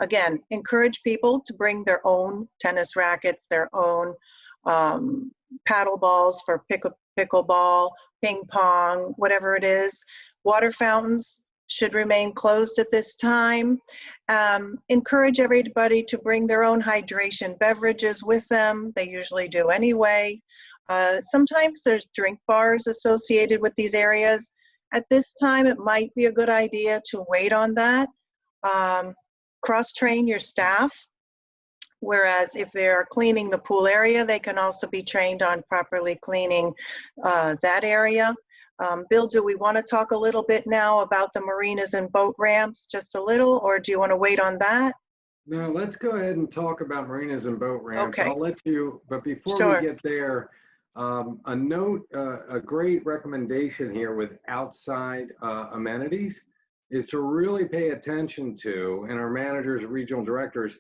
again, encourage people to bring their own tennis rackets, their own paddle balls for pickleball, ping pong, whatever it is. Water fountains should remain closed at this time. Encourage everybody to bring their own hydration beverages with them. They usually do anyway. Sometimes there's drink bars associated with these areas. At this time, it might be a good idea to wait on that. Cross-train your staff. Whereas if they're cleaning the pool area, they can also be trained on properly cleaning that area. Bill, do we want to talk a little bit now about the marinas and boat ramps, just a little, or do you want to wait on that?
No, let's go ahead and talk about marinas and boat ramps.
Okay.
I'll let you, but before
Sure.
we get there, a note, a great recommendation here with outside amenities is to really pay attention to, and our managers, regional directors,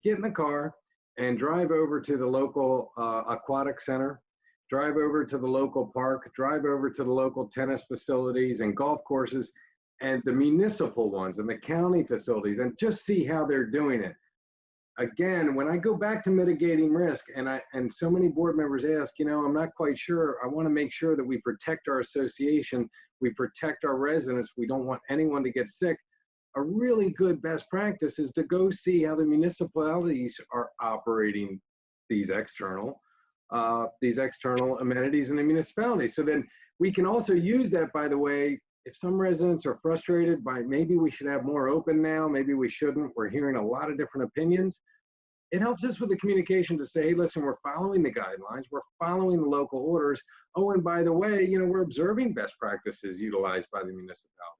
get in the car and drive over to the local aquatic center, drive over to the local park, drive over to the local tennis facilities and golf courses and the municipal ones and the county facilities, and just see how they're doing it. Again, when I go back to mitigating risk, and so many board members ask, I'm not quite sure. I want to make sure that we protect our association, we protect our residents. We don't want anyone to get sick. A really good best practice is to go see how the municipalities are operating these external amenities in the municipality. So then we can also use that, by the way, if some residents are frustrated by maybe we should have more open now, maybe we shouldn't, we're hearing a lot of different opinions. It helps us with the communication to say, hey, listen, we're following the guidelines, we're following the local orders. Oh, and by the way, we're observing best practices utilized by the municipality.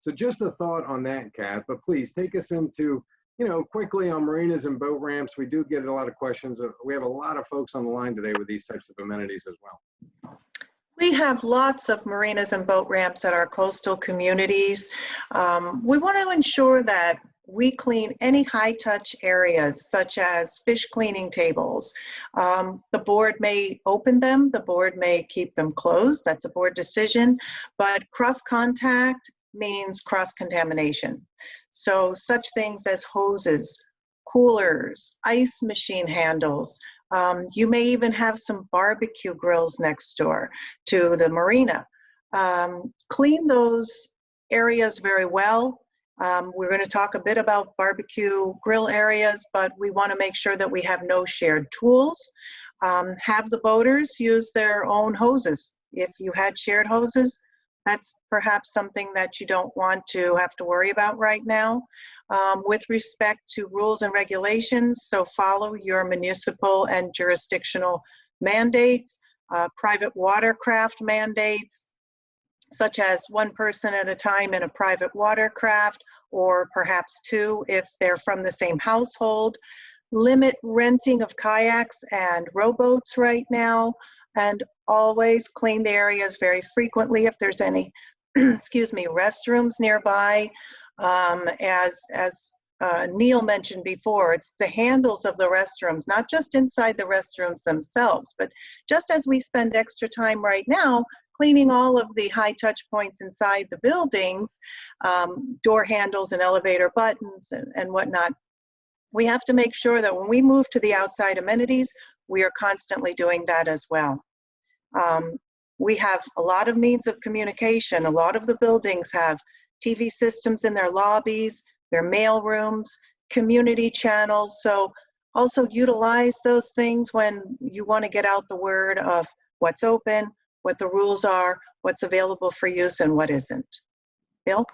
So just a thought on that, Kat, but please take us into, quickly on marinas and boat ramps. We do get a lot of questions. We have a lot of folks on the line today with these types of amenities as well.
We have lots of marinas and boat ramps at our coastal communities. We want to ensure that we clean any high-touch areas, such as fish cleaning tables. The board may open them, the board may keep them closed, that's a board decision, but cross-contact means cross-contamination. So such things as hoses, coolers, ice machine handles. You may even have some barbecue grills next door to the marina. Clean those areas very well. We're going to talk a bit about barbecue grill areas, but we want to make sure that we have no shared tools. Have the boaters use their own hoses. If you had shared hoses, that's perhaps something that you don't want to have to worry about right now. With respect to rules and regulations, so follow your municipal and jurisdictional mandates, private watercraft mandates, such as one person at a time in a private watercraft, or perhaps two if they're from the same household. Limit renting of kayaks and rowboats right now, and always clean the areas very frequently if there's any, excuse me, restrooms nearby. As Neil mentioned before, it's the handles of the restrooms, not just inside the restrooms themselves, but just as we spend extra time right now cleaning all of the high touch points inside the buildings, door handles and elevator buttons and whatnot, we have to make sure that when we move to the outside amenities, we are constantly doing that as well. We have a lot of means of communication. A lot of the buildings have TV systems in their lobbies, their mail rooms, community channels. So also utilize those things when you want to get out the word of what's open, what the rules are, what's available for use, and what isn't. Bill?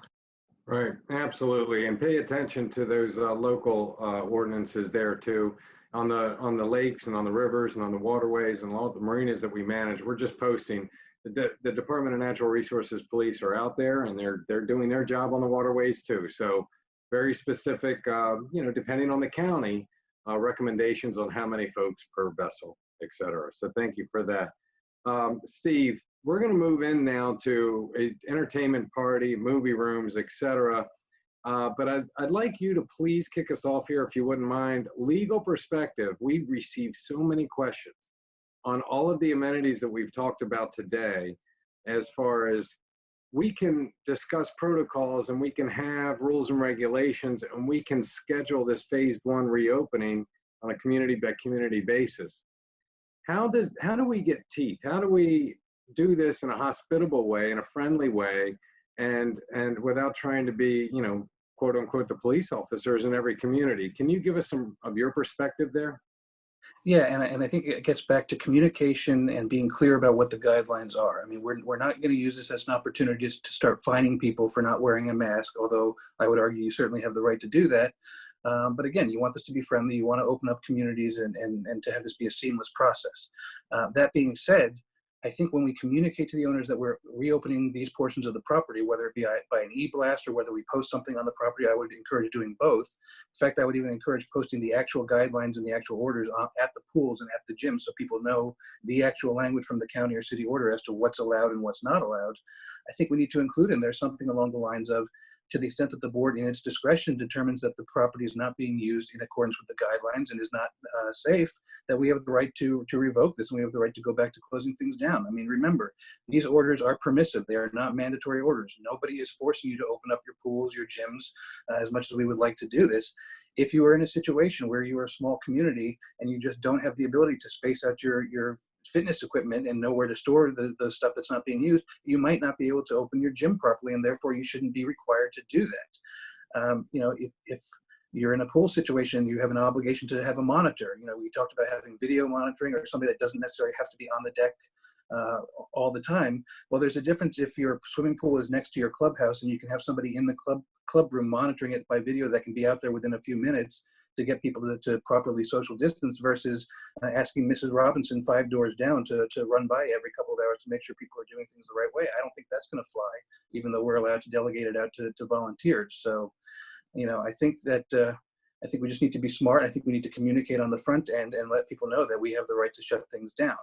Right, absolutely, and pay attention to those local ordinances there too. On the lakes and on the rivers and on the waterways and all the marinas that we manage, we're just posting. The Department of Natural Resources Police are out there and they're doing their job on the waterways too. So very specific, depending on the county, recommendations on how many folks per vessel, et cetera. So thank you for that. Steve, we're going to move in now to an entertainment party, movie rooms, et cetera. But I'd like you to please kick us off here, if you wouldn't mind. Legal perspective, we've received so many questions on all of the amenities that we've talked about today, as far as we can discuss protocols and we can have rules and regulations and we can schedule this phase one reopening on a community by community basis. How do we get teeth? How do we do this in a hospitable way, in a friendly way, and without trying to be, quote unquote, the police officers in every community? Can you give us some of your perspective there?
Yeah, and I think it gets back to communication and being clear about what the guidelines are. I mean, we're not going to use this as an opportunity to start fining people for not wearing a mask, although I would argue you certainly have the right to do that. But again, you want this to be friendly. You want to open up communities and to have this be a seamless process. That being said, I think when we communicate to the owners that we're reopening these portions of the property, whether it be by an e-blast or whether we post something on the property, I would encourage doing both. In fact, I would even encourage posting the actual guidelines and the actual orders at the pools and at the gym, so people know the actual language from the county or city order as to what's allowed and what's not allowed. I think we need to include in there something along the lines of to the extent that the board in its discretion determines that the property is not being used in accordance with the guidelines and is not safe, that we have the right to revoke this, and we have the right to go back to closing things down. I mean, remember, these orders are permissive. They are not mandatory orders. Nobody is forcing you to open up your pools, your gyms, as much as we would like to do this. If you are in a situation where you are a small community and you just don't have the ability to space out your fitness equipment and know where to store the stuff that's not being used, you might not be able to open your gym properly, and therefore you shouldn't be required to do that. You know, if you're in a pool situation, you have an obligation to have a monitor. You know, we talked about having video monitoring or somebody that doesn't necessarily have to be on the deck all the time. Well, there's a difference if your swimming pool is next to your clubhouse and you can have somebody in the club room monitoring it by video that can be out there within a few minutes to get people to properly social distance, versus asking Mrs. Robinson 5 doors down to run by every couple of hours to make sure people are doing things the right way. I don't think that's going to fly, even though we're allowed to delegate it out to volunteers. So, you know, I think that I think we just need to be smart. I think we need to communicate on the front end and let people know that we have the right to shut things down.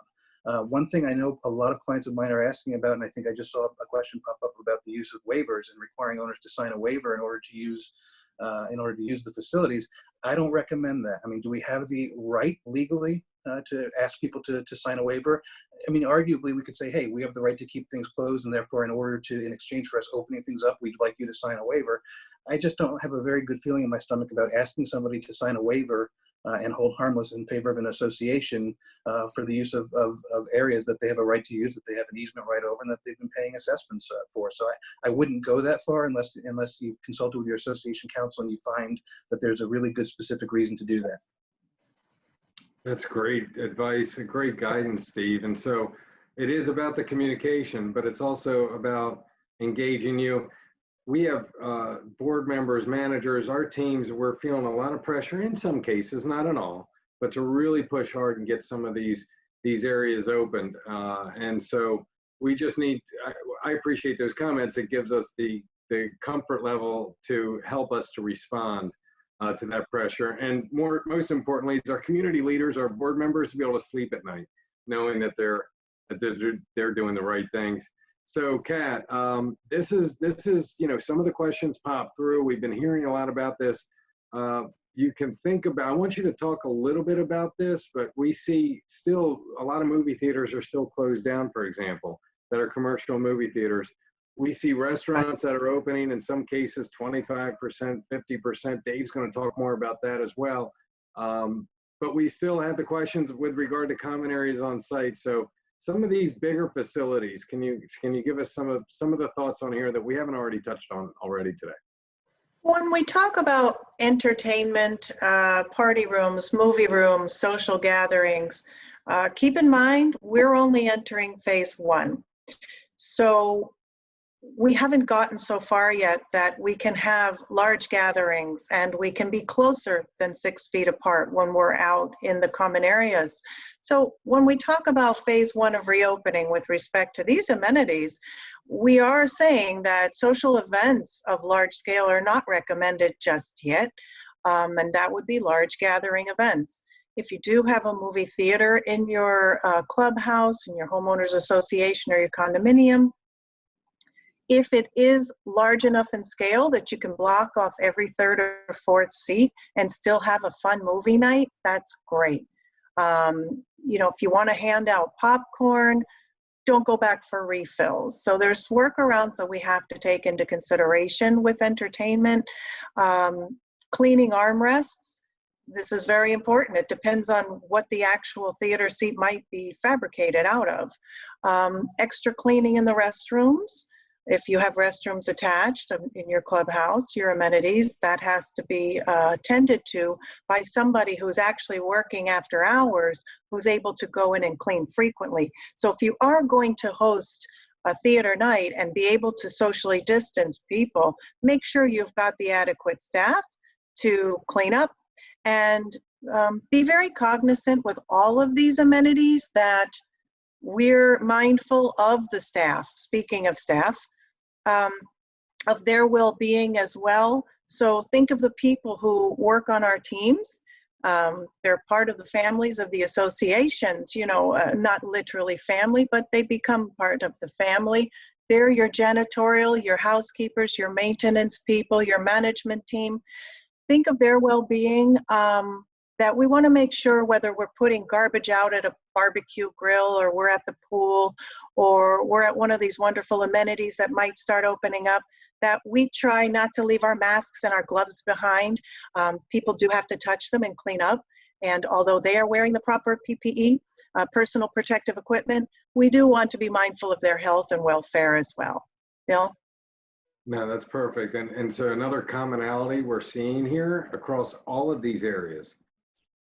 One thing I know a lot of clients of mine are asking about, and I think I just saw a question pop up about the use of waivers and requiring owners to sign a waiver in order to use the facilities. I don't recommend that. I mean, do we have the right legally to ask people to sign a waiver? I mean, arguably we could say, hey, we have the right to keep things closed, and therefore in exchange for us opening things up, we'd like you to sign a waiver. I just don't have a very good feeling in my stomach about asking somebody to sign a waiver and hold harmless in favor of an association for the use of areas that they have a right to use, that they have an easement right over, and that they've been paying assessments for. So I wouldn't go that far unless you've consulted with your association counsel and you find that there's a really good specific reason to do that.
That's great advice and great guidance, Steve. And so it is about the communication, but it's also about engaging you. We have board members, managers, our teams, we're feeling a lot of pressure in some cases, not in all, but to really push hard and get some of these areas opened. And so we just need, I appreciate those comments. It gives us the comfort level to help us to respond to that pressure. And most importantly, is our community leaders, our board members, to be able to sleep at night, knowing that they're doing the right things. So Kat, this is, you know, some of the questions pop through. We've been hearing a lot about this. You can think about, I want you to talk a little bit about this, but we see still a lot of movie theaters are still closed down, for example, that are commercial movie theaters. We see restaurants that are opening, in some cases 25%, 50%. Dave's going to talk more about that as well. But we still have the questions with regard to common areas on site. So some of these bigger facilities, can you give us some of the thoughts on here that we haven't already touched on already today?
When we talk about entertainment, party rooms, movie rooms, social gatherings, keep in mind we're only entering phase 1. So we haven't gotten so far yet that we can have large gatherings and we can be closer than 6 feet apart when we're out in the common areas. So when we talk about phase 1 of reopening with respect to these amenities, we are saying that social events of large scale are not recommended just yet, and that would be large gathering events. If you do have a movie theater in your clubhouse, in your homeowners association or your condominium, if it is large enough in scale that you can block off every 3rd or 4th seat and still have a fun movie night, that's great. You know, if you want to hand out popcorn, don't go back for refills. So there's workarounds that we have to take into consideration with entertainment. Cleaning armrests, this is very important. It depends on what the actual theater seat might be fabricated out of. Extra cleaning in the restrooms. If you have restrooms attached in your clubhouse, your amenities, that has to be tended to by somebody who's actually working after hours, who's able to go in and clean frequently. So if you are going to host a theater night and be able to socially distance people, make sure you've got the adequate staff to clean up, and be very cognizant with all of these amenities that we're mindful of the staff, speaking of staff, of their well-being as well. So think of the people who work on our teams. They're part of the families of the associations, you know, not literally family, but they become part of the family They're your janitorial, your housekeepers, your maintenance people, your management team. Think of their well-being, that we want to make sure whether we're putting garbage out at a barbecue grill, or we're at the pool, or we're at one of these wonderful amenities that might start opening up, that we try not to leave our masks and our gloves behind. People do have to touch them and clean up. And although they are wearing the proper PPE, personal protective equipment, we do want to be mindful of their health and welfare as well. Bill?
No, that's perfect. And so another commonality we're seeing here across all of these areas,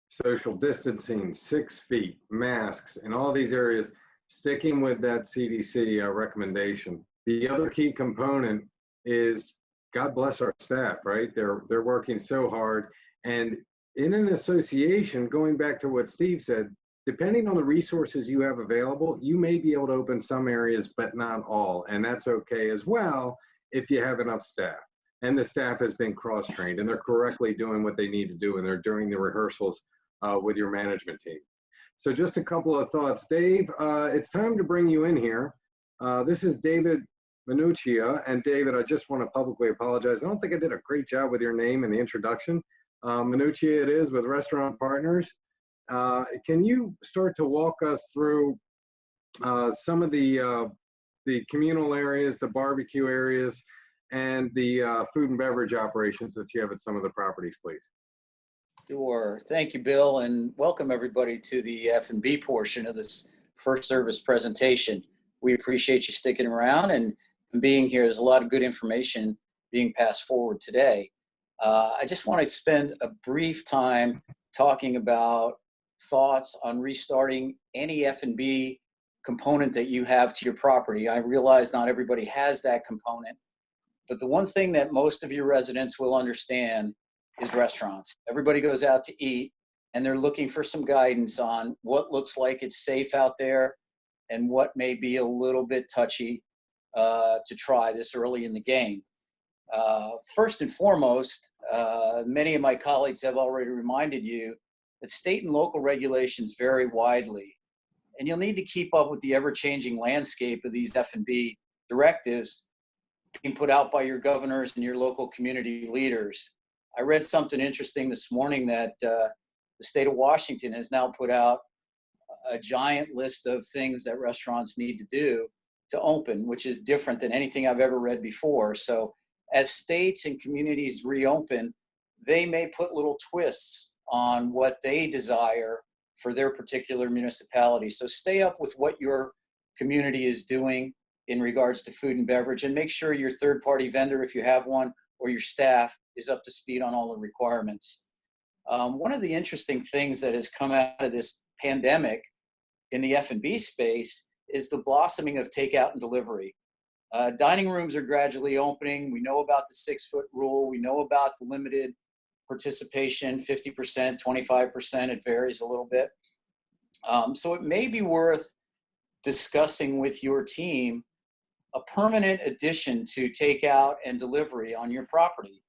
social distancing, 6 feet, masks, in all these areas, sticking with that CDC recommendation. The other key component is, God bless our staff, right? They're working so hard. And in an association, going back to what Steve said, depending on the resources you have available, you may be able to open some areas, but not all. And that's okay as well if you have enough staff. And the staff has been cross-trained and they're correctly doing what they need to do, and they're doing the rehearsals with your management team. So just a couple of thoughts. Dave, it's time to bring you in here. This is David Minuccia. And David, I just want to publicly apologize. I don't think I did a great job with your name in the introduction. Minuccia it is, with Restaurant Partners. Can you start to walk us through some of the communal areas, the barbecue areas, and the food and beverage operations that you have at some of the properties, please?
Sure. Thank you, Bill, and welcome everybody to the F&B portion of this FirstService presentation. We appreciate you sticking around and being here. There's a lot of good information being passed forward today. I just want to spend a brief time talking about thoughts on restarting any F&B component that you have to your property. I realize not everybody has that component, but the one thing that most of your residents will understand is restaurants. Everybody goes out to eat and they're looking for some guidance on what looks like it's safe out there and what may be a little bit touchy to try this early in the game. First and foremost, many of my colleagues have already reminded you that state and local regulations vary widely, and you'll need to keep up with the ever-changing landscape of these F&B directives being put out by your governors and your local community leaders. I read something interesting this morning that the state of Washington has now put out a giant list of things that restaurants need to do to open, which is different than anything I've ever read before. So as states and communities reopen, they may put little twists on what they desire for their particular municipality. So stay up with what your community is doing in regards to food and beverage, and make sure your third-party vendor, if you have one, or your staff is up to speed on all the requirements. One of the interesting things that has come out of this pandemic in the F&B space is the blossoming of takeout and delivery. Dining rooms are gradually opening. We know about the 6-foot rule. We know about the limited participation, 50%, 25%, it varies a little bit. So it may be worth discussing with your team a permanent addition to takeout and delivery on your property.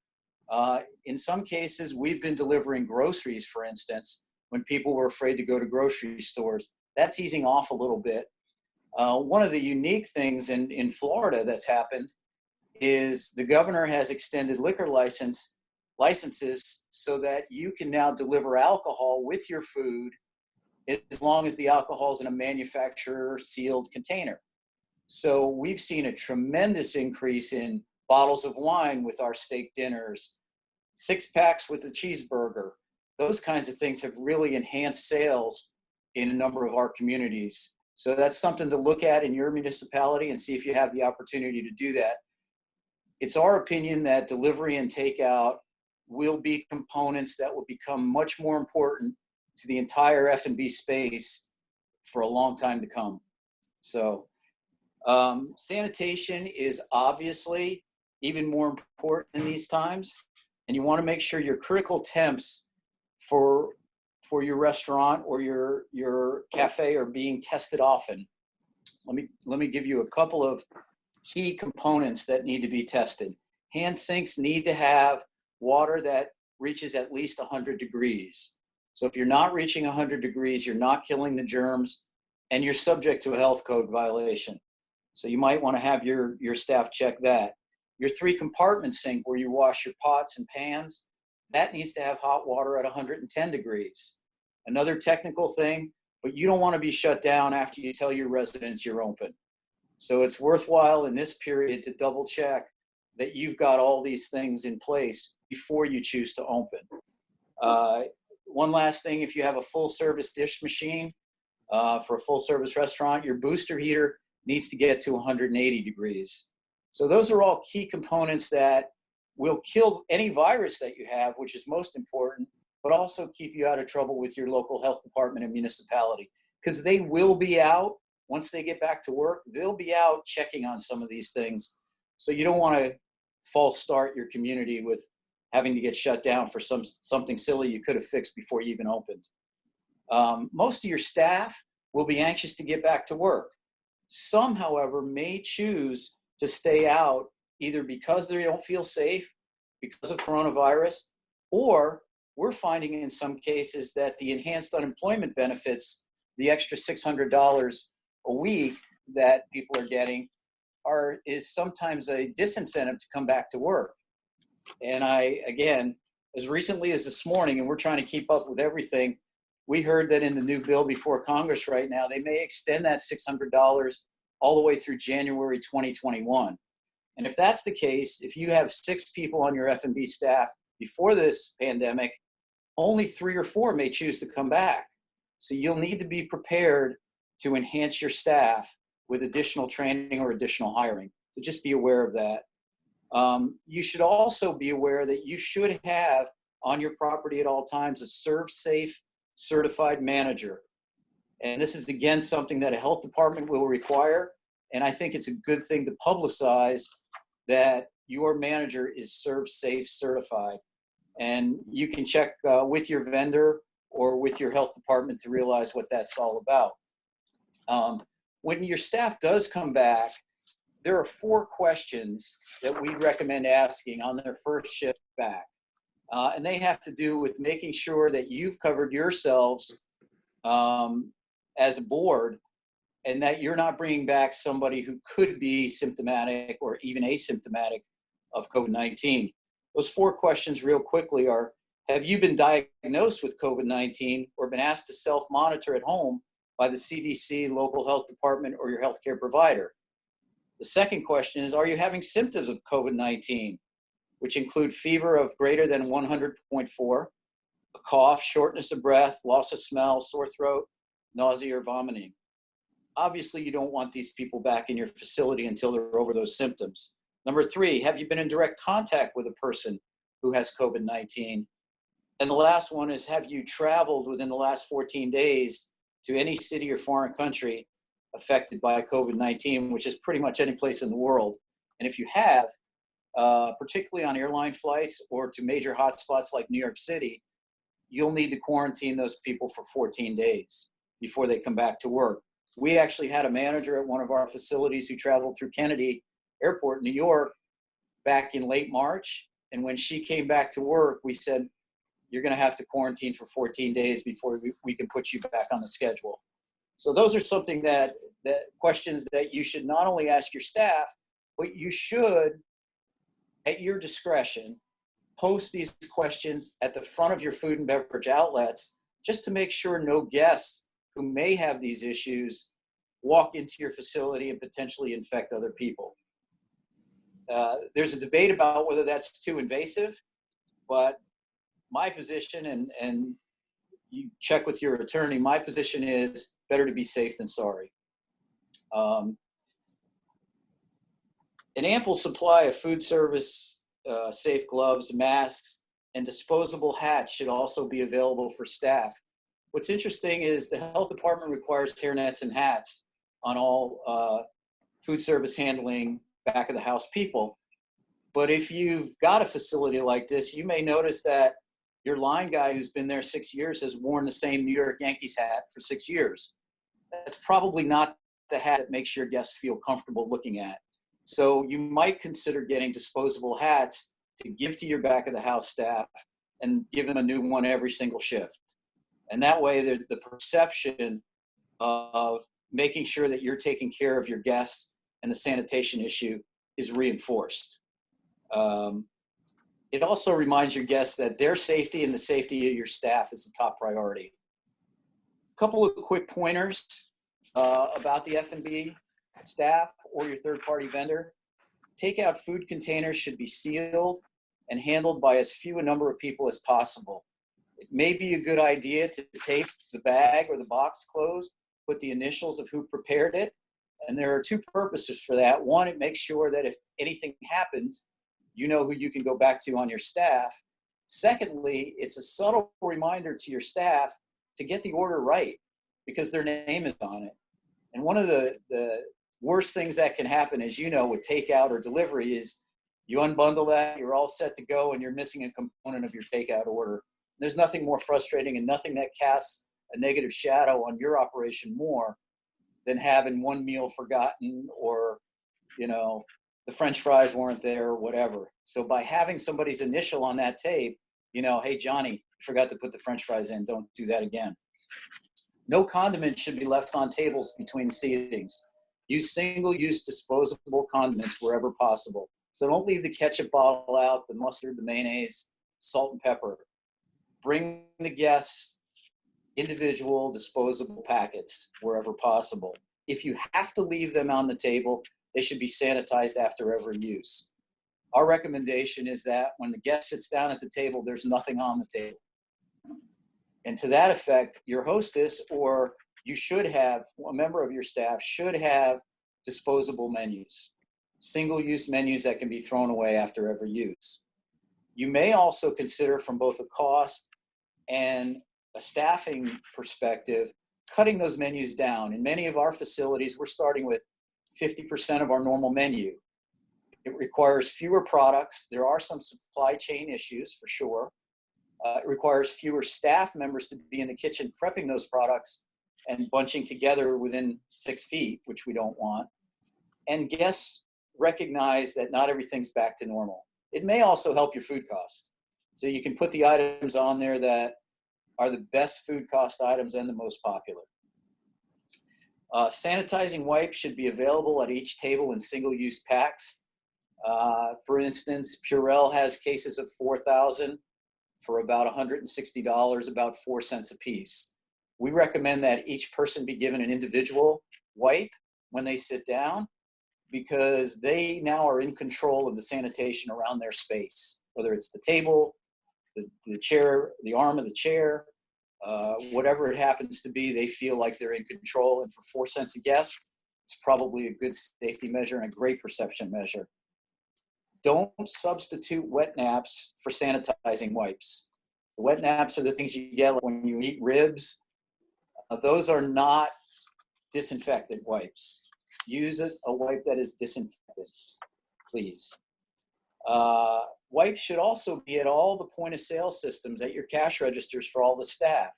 In some cases, we've been delivering groceries, for instance, when people were afraid to go to grocery stores. That's easing off a little bit. One of the unique things in Florida that's happened is the governor has extended liquor licenses so that you can now deliver alcohol with your food as long as the alcohol is in a manufacturer sealed container. So we've seen a tremendous increase in bottles of wine with our steak dinners, 6-packs with the cheeseburger. Those kinds of things have really enhanced sales in a number of our communities. So that's something to look at in your municipality and see if you have the opportunity to do that. It's our opinion that delivery and takeout will be components that will become much more important to the entire F&B space for a long time to come. So sanitation is obviously even more important in these times, and you want to make sure your critical temps for your restaurant or your cafe are being tested often. Let me give you a couple of key components that need to be tested. Hand sinks need to have water that reaches at least 100 degrees. So if you're not reaching 100 degrees, you're not killing the germs, and you're subject to a health code violation. So you might want to have your staff check that. Your 3-compartment sink where you wash your pots and pans, that needs to have hot water at 110 degrees. Another technical thing, but you don't want to be shut down after you tell your residents you're open. So it's worthwhile in this period to double check that you've got all these things in place before you choose to open. One last thing, if you have a full service dish machine for a full service restaurant, your booster heater needs to get to 180 degrees. So those are all key components that will kill any virus that you have, which is most important, but also keep you out of trouble with your local health department and municipality, because they will be out once they get back to work. They'll be out checking on some of these things. So you don't want to false start your community with having to get shut down for something silly you could have fixed before you even opened. Most of your staff will be anxious to get back to work. Some, however, may choose to stay out either because they don't feel safe because of coronavirus, or we're finding in some cases that the enhanced unemployment benefits, the extra $600 a week that people are getting, is sometimes a disincentive to come back to work. And again, as recently as this morning, and we're trying to keep up with everything, we heard that in the new bill before Congress right now, they may extend that $600 all the way through January 2021. And if that's the case, if you have 6 people on your F&B staff before this pandemic, only 3 or 4 may choose to come back. So you'll need to be prepared to enhance your staff with additional training or additional hiring. So just be aware of that. You should also be aware that you should have on your property at all times a ServSafe certified manager. And this is, again, something that a health department will require. And I think it's a good thing to publicize that your manager is ServSafe certified. And you can check with your vendor or with your health department to realize what that's all about. When your staff does come back, there are 4 questions that we recommend asking on their first shift back. And they have to do with making sure that you've covered yourselves as a board, and that you're not bringing back somebody who could be symptomatic or even asymptomatic of COVID-19. Those 4 questions real quickly are, have you been diagnosed with COVID-19 or been asked to self-monitor at home by the CDC, local health department, or your healthcare provider? The second question is, are you having symptoms of COVID-19, which include fever of greater than 100.4, a cough, shortness of breath, loss of smell, sore throat, nausea, or vomiting? Obviously, you don't want these people back in your facility until they're over those symptoms. Number 3, have you been in direct contact with a person who has COVID-19? And the last one is, have you traveled within the last 14 days to any city or foreign country affected by COVID-19, which is pretty much any place in the world? And if you have, particularly on airline flights or to major hotspots like New York City, you'll need to quarantine those people for 14 days before they come back to work. We actually had a manager at one of our facilities who traveled through Kennedy Airport in New York back in late March. And when she came back to work, we said, you're going to have to quarantine for 14 days before we can put you back on the schedule. So those are something that questions that you should not only ask your staff, but you should, at your discretion, post these questions at the front of your food and beverage outlets, just to make sure no guests who may have these issues walk into your facility and potentially infect other people. There's a debate about whether that's too invasive, but my position, and you check with your attorney, my position is better to be safe than sorry. An ample supply of food service, safe gloves, masks, and disposable hats should also be available for staff. What's interesting is the health department requires hairnets and hats on all food service handling back of the house people. But if you've got a facility like this, you may notice that your line guy who's been there 6 years has worn the same New York Yankees hat for 6 years. That's probably not the hat that makes your guests feel comfortable looking at. So you might consider getting disposable hats to give to your back of the house staff and give them a new one every single shift. And that way the perception of making sure that you're taking care of your guests and the sanitation issue is reinforced. It also reminds your guests that their safety and the safety of your staff is the top priority. A couple of quick pointers about the F&B staff or your third-party vendor. Takeout food containers should be sealed and handled by as few a number of people as possible. It may be a good idea to tape the bag or the box closed, put the initials of who prepared it, and there are two purposes for that. One, it makes sure that if anything happens, you know who you can go back to on your staff. Secondly, it's a subtle reminder to your staff to get the order right because their name is on it. And one of the worst things that can happen, as you know, with takeout or delivery is you unbundle that, you're all set to go, and you're missing a component of your takeout order. There's nothing more frustrating and nothing that casts a negative shadow on your operation more than having one meal forgotten, or, you know, the French fries weren't there or whatever. So by having somebody's initial on that tape, you know, hey, Johnny, you forgot to put the French fries in. Don't do that again. No condiments should be left on tables between seatings. Use single-use disposable condiments wherever possible. So don't leave the ketchup bottle out, the mustard, the mayonnaise, salt and pepper. Bring the guests individual disposable packets wherever possible. If you have to leave them on the table, they should be sanitized after every use. Our recommendation is that when the guest sits down at the table, there's nothing on the table. And to that effect, your hostess, or you should have, a member of your staff should have disposable menus, single-use menus that can be thrown away after every use. You may also consider, from both a cost and a staffing perspective, cutting those menus down. In many of our facilities, we're starting with 50% of our normal menu. It requires fewer products. There are some supply chain issues for sure. It requires fewer staff members to be in the kitchen prepping those products and bunching together within 6 feet, which we don't want. And guests recognize that not everything's back to normal. It may also help your food cost. So you can put the items on there that are the best food cost items and the most popular. Sanitizing wipes should be available at each table in single-use packs. For instance, Purell has cases of 4,000 for about $160, about 4 cents a piece. We recommend that each person be given an individual wipe when they sit down, because they now are in control of the sanitation around their space, whether it's the table, the chair, the arm of the chair, whatever it happens to be, they feel like they're in control. And for 4 cents a guest, it's probably a good safety measure and a great perception measure. Don't substitute wet naps for sanitizing wipes. The wet naps are the things you get when you eat ribs. Those are not disinfectant wipes. Use a wipe that is disinfected, please. Wipes should also be at all the point of sale systems at your cash registers for all the staff.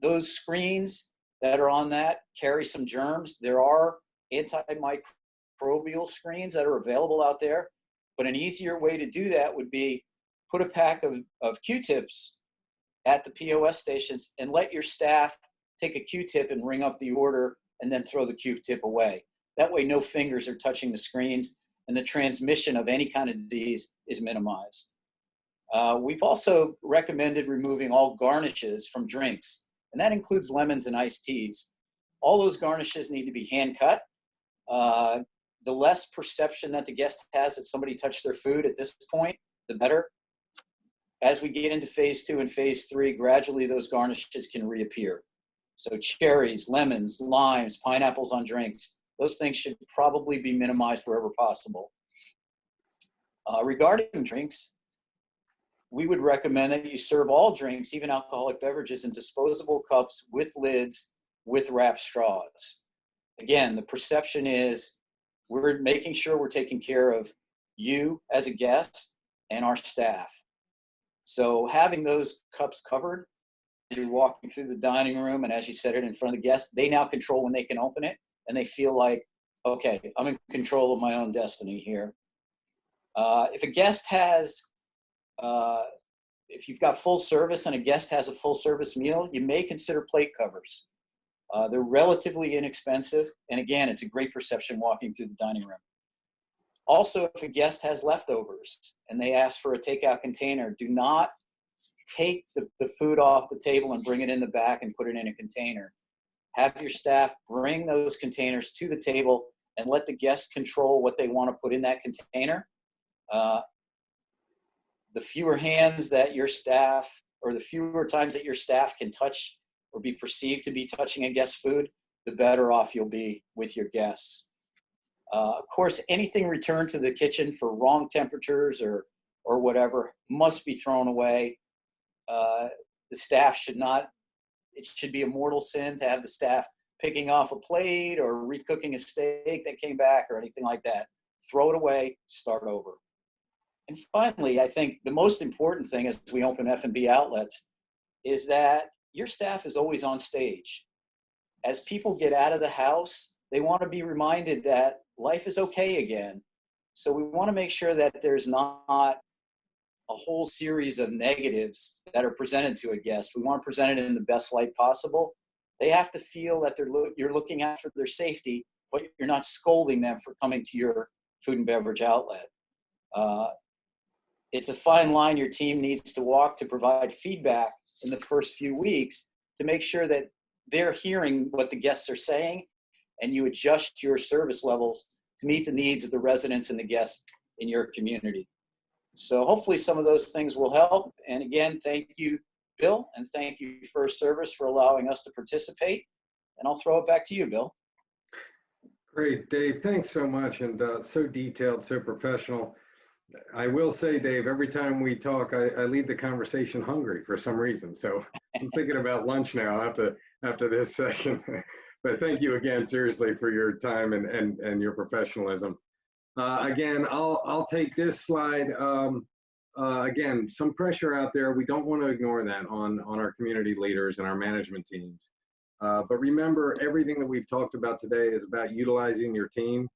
Those screens that are on that carry some germs. There are antimicrobial screens that are available out there, but an easier way to do that would be put a pack of Q-tips at the POS stations and let your staff take a Q-tip and ring up the order and then throw the Q-tip away. That way no fingers are touching the screens and the transmission of any kind of disease is minimized. We've also recommended removing all garnishes from drinks, and that includes lemons and iced teas. All those garnishes need to be hand cut. The less perception that the guest has that somebody touched their food at this point, the better. As we get into phase 2 and phase 3, gradually those garnishes can reappear. So cherries, lemons, limes, pineapples on drinks, those things should probably be minimized wherever possible. Regarding drinks, we would recommend that you serve all drinks, even alcoholic beverages, in disposable cups with lids with wrapped straws. Again, the perception is we're making sure we're taking care of you as a guest and our staff. So having those cups covered as you're walking through the dining room and as you set it in front of the guests, they now control when they can open it, and they feel like, okay, I'm in control of my own destiny here. If a guest has, if you've got full service and a guest has a full service meal, you may consider plate covers. They're relatively inexpensive. And again, it's a great perception walking through the dining room. Also, if a guest has leftovers and they ask for a takeout container, do not take the food off the table and bring it in the back and put it in a container. Have your staff bring those containers to the table and let the guests control what they want to put in that container. The fewer hands that your staff, or the fewer times that your staff can touch or be perceived to be touching a guest's food, the better off you'll be with your guests. Of course, anything returned to the kitchen for wrong temperatures or whatever must be thrown away. The staff should not, it should be a mortal sin to have the staff picking off a plate or recooking a steak that came back or anything like that. Throw it away, start over. And finally, I think the most important thing as we open F&B outlets is that your staff is always on stage. As people get out of the house, they want to be reminded that life is okay again. So we want to make sure that there's not a whole series of negatives that are presented to a guest. We want to present it in the best light possible. They have to feel that you're looking out for their safety, but you're not scolding them for coming to your food and beverage outlet. It's a fine line your team needs to walk to provide feedback in the first few weeks to make sure that they're hearing what the guests are saying, and you adjust your service levels to meet the needs of the residents and the guests in your community. So hopefully some of those things will help. And again, thank you, Bill, and thank you, FirstService, for allowing us to participate. And I'll throw it back to you, Bill.
Great, Dave. Thanks so much, and so detailed, so professional. I will say, Dave, every time we talk, I leave the conversation hungry for some reason. So I'm thinking about lunch now after this session. But thank you again, seriously, for your time and your professionalism. Again, I'll take this slide. Again, some pressure out there. We don't want to ignore that on our community leaders and our management teams. But remember, everything that we've talked about today is about utilizing your team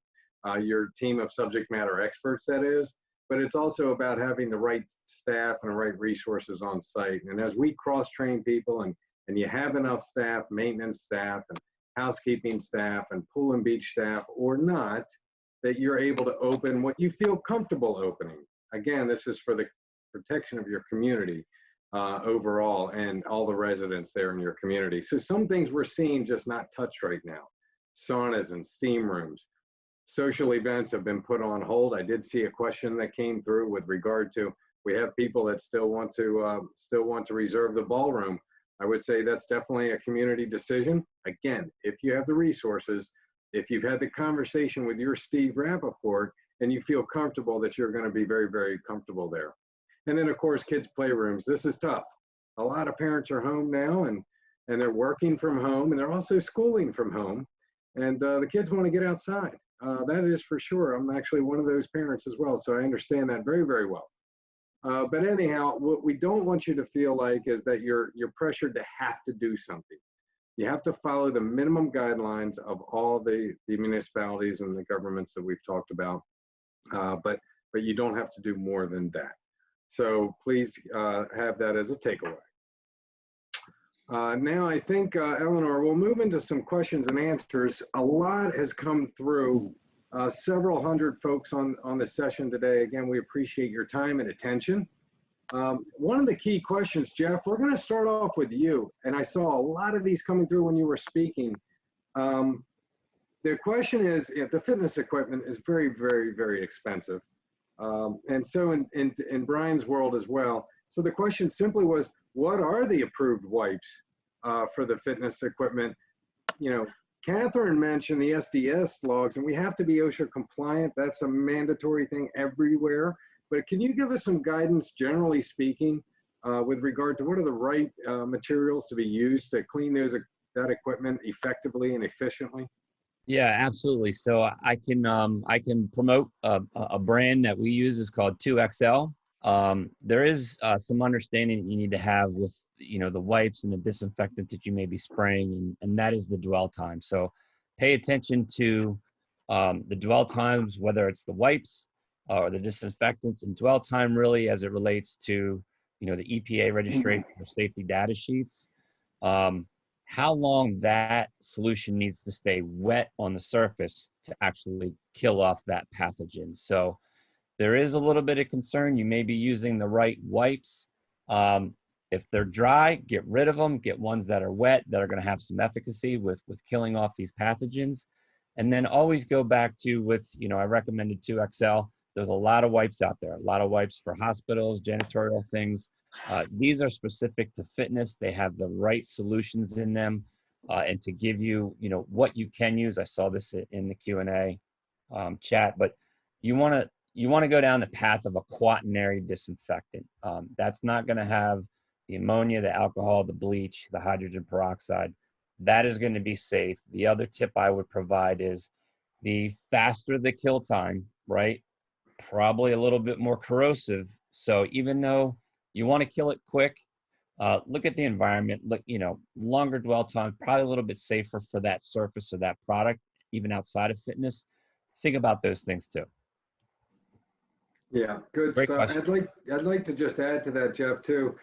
of subject matter experts, that is. But it's also about having the right staff and the right resources on site. And as we cross-train people and you have enough staff, maintenance staff and housekeeping staff and pool and beach staff or not, that you're able to open what you feel comfortable opening. Again, this is for the protection of your community overall and all the residents there in your community. So some things we're seeing just not touched right now. Saunas and steam rooms. Social events have been put on hold. I did see a question that came through with regard to, we have people that still want to reserve the ballroom. I would say that's definitely a community decision. Again, if you have the resources, if you've had the conversation with your Steve Rappaport and you feel comfortable that you're going to be very, very comfortable there. And then of course, kids' playrooms. This is tough. A lot of parents are home now and they're working from home and they're also schooling from home. And the kids want to get outside. That is for sure. I'm actually one of those parents as well, so I understand that very, very well. But anyhow, what we don't want you to feel like is that you're pressured to have to do something. You have to follow the minimum guidelines of all the municipalities and the governments that we've talked about, but you don't have to do more than that. So please have that as a takeaway. Now I think, Eleanor, we'll move into some questions and answers. A lot has come through, several hundred folks on the session today. Again, we appreciate your time and attention. One of the key questions, Jeff, we're going to start off with you. And I saw a lot of these coming through when you were speaking. The question is, if the fitness equipment is very, very, very expensive. And so in Brian's world as well. So the question simply was, what are the approved wipes for the fitness equipment? You know, Catherine mentioned the SDS logs, and we have to be OSHA compliant. That's a mandatory thing everywhere. But can you give us some guidance, generally speaking, with regard to what are the right materials to be used to clean that equipment effectively and efficiently?
Yeah, absolutely. So I can promote a brand that we use is called 2XL. There is some understanding that you need to have with, the wipes and the disinfectant that you may be spraying, and that is the dwell time. So pay attention to the dwell times, whether it's the wipes or the disinfectants, and dwell time really as it relates to, the EPA registration or safety data sheets. how long that solution needs to stay wet on the surface to actually kill off that pathogen. So there is a little bit of concern. You may be using the right wipes. If they're dry, get rid of them. Get ones that are wet that are going to have some efficacy with killing off these pathogens. And then always go back to with, I recommended 2XL. There's a lot of wipes out there, a lot of wipes for hospitals, janitorial things. These are specific to fitness. They have the right solutions in them, and to give you, what you can use. I saw this in the Q&A chat, but you want to go down the path of a quaternary disinfectant. That's not going to have the ammonia, the alcohol, the bleach, the hydrogen peroxide. That is going to be safe. The other tip I would provide is the faster the kill time, right? Probably a little bit more corrosive. So even though you want to kill it quick, look at the environment, look, longer dwell time, probably a little bit safer for that surface or that product, even outside of fitness. Think about those things too.
Yeah, good
Great
stuff.
question.
I'd like to just add to that, Jeff, too.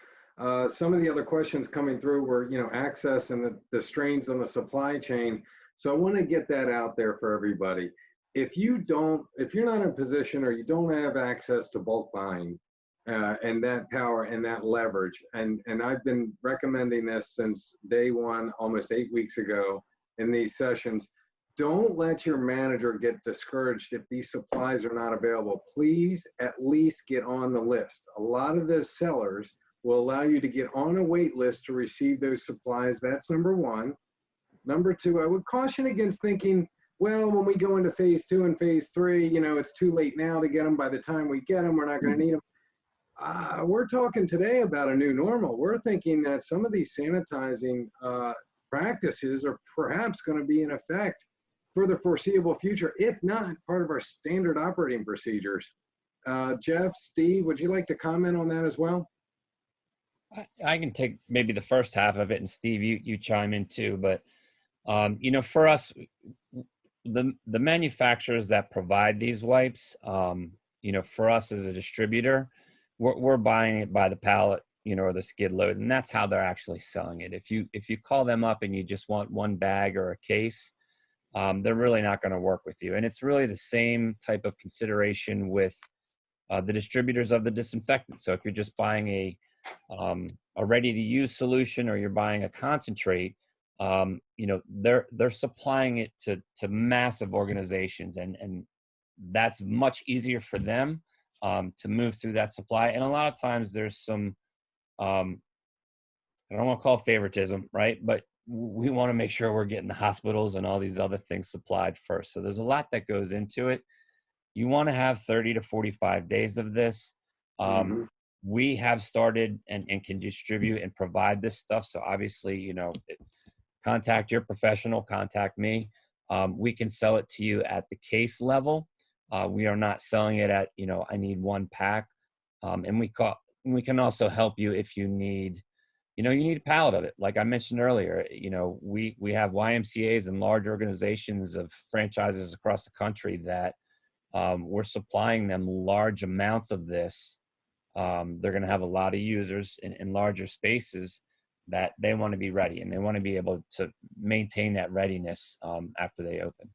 Some of the other questions coming through were, access and the strains on the supply chain. So I want to get that out there for everybody. If you're not in a position or you don't have access to bulk buying and that power and that leverage, and I've been recommending this since day one, almost 8 weeks ago in these sessions, don't let your manager get discouraged if these supplies are not available. Please at least get on the list. A lot of the sellers will allow you to get on a wait list to receive those supplies. That's number one. Number two, I would caution against thinking, well, when we go into phase 2 and phase 3, it's too late now to get them. By the time we get them, we're not going to need them. We're talking today about a new normal. We're thinking that some of these sanitizing practices are perhaps going to be in effect for the foreseeable future, if not part of our standard operating procedures. Jeff, Steve, would you like to comment on that as well?
I can take maybe the first half of it, and Steve, you chime in too. But for us, the manufacturers that provide these wipes, for us as a distributor, we're buying it by the pallet, or the skid load, and that's how they're actually selling it. If you call them up and you just want one bag or a case, they're really not going to work with you. And it's really the same type of consideration with the distributors of the disinfectant. So if you're just buying a ready-to-use solution, or you're buying a concentrate, they're supplying it to massive organizations, and that's much easier for them to move through that supply. And a lot of times there's some, I don't want to call it favoritism, right? But we want to make sure we're getting the hospitals and all these other things supplied first. So there's a lot that goes into it. You want to have 30 to 45 days of this. We have started and can distribute and provide this stuff. So obviously, contact your professional, contact me. We can sell it to you at the case level. We are not selling it at, I need one pack. And we can also help you if you need, you need a pallet of it. Like I mentioned earlier, we have YMCAs and large organizations of franchises across the country that we're supplying them large amounts of this. They're going to have a lot of users in larger spaces that they want to be ready, and they want to be able to maintain that readiness after they open.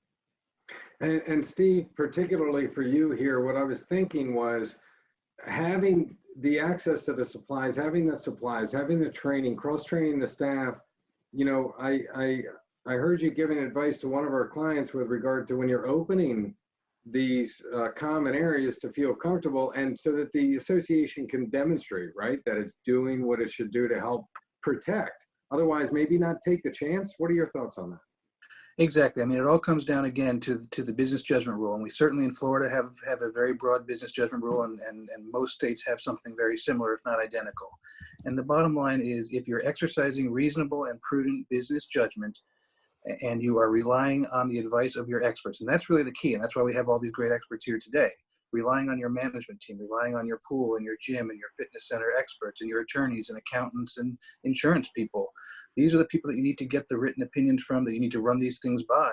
And Steve, particularly for you here, what I was thinking was having the access to the supplies, having the training, cross-training the staff. I heard you giving advice to one of our clients with regard to when you're opening these common areas to feel comfortable, and so that the association can demonstrate, right, that it's doing what it should do to help protect. Otherwise, maybe not take the chance. What are your thoughts on that?
Exactly. I mean, it all comes down again to the business judgment rule. And we certainly in Florida have a very broad business judgment rule, and most states have something very similar, if not identical. And the bottom line is, if you're exercising reasonable and prudent business judgment, and you are relying on the advice of your experts, and that's really the key. And that's why we have all these great experts here today. Relying on your management team, relying on your pool and your gym and your fitness center experts and your attorneys and accountants and insurance people. These are the people that you need to get the written opinions from, that you need to run these things by,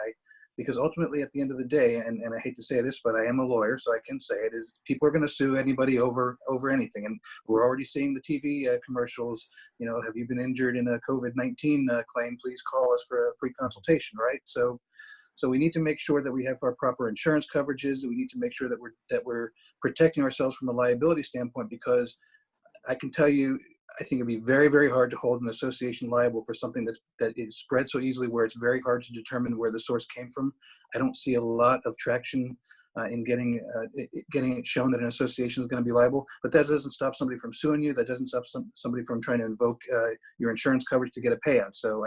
because ultimately at the end of the day, and I hate to say this, but I am a lawyer, so I can say it, is people are going to sue anybody over anything. And we're already seeing the TV commercials, you know, have you been injured in a COVID-19 claim, please call us for a free consultation, right? So we need to make sure that we have our proper insurance coverages. We need to make sure that we're protecting ourselves from a liability standpoint, because I can tell you, I think it'd be very, very hard to hold an association liable for something that is spread so easily, where it's very hard to determine where the source came from. I don't see a lot of traction in getting it shown that an association is going to be liable, but that doesn't stop somebody from suing you. That doesn't stop somebody from trying to invoke your insurance coverage to get a payout. So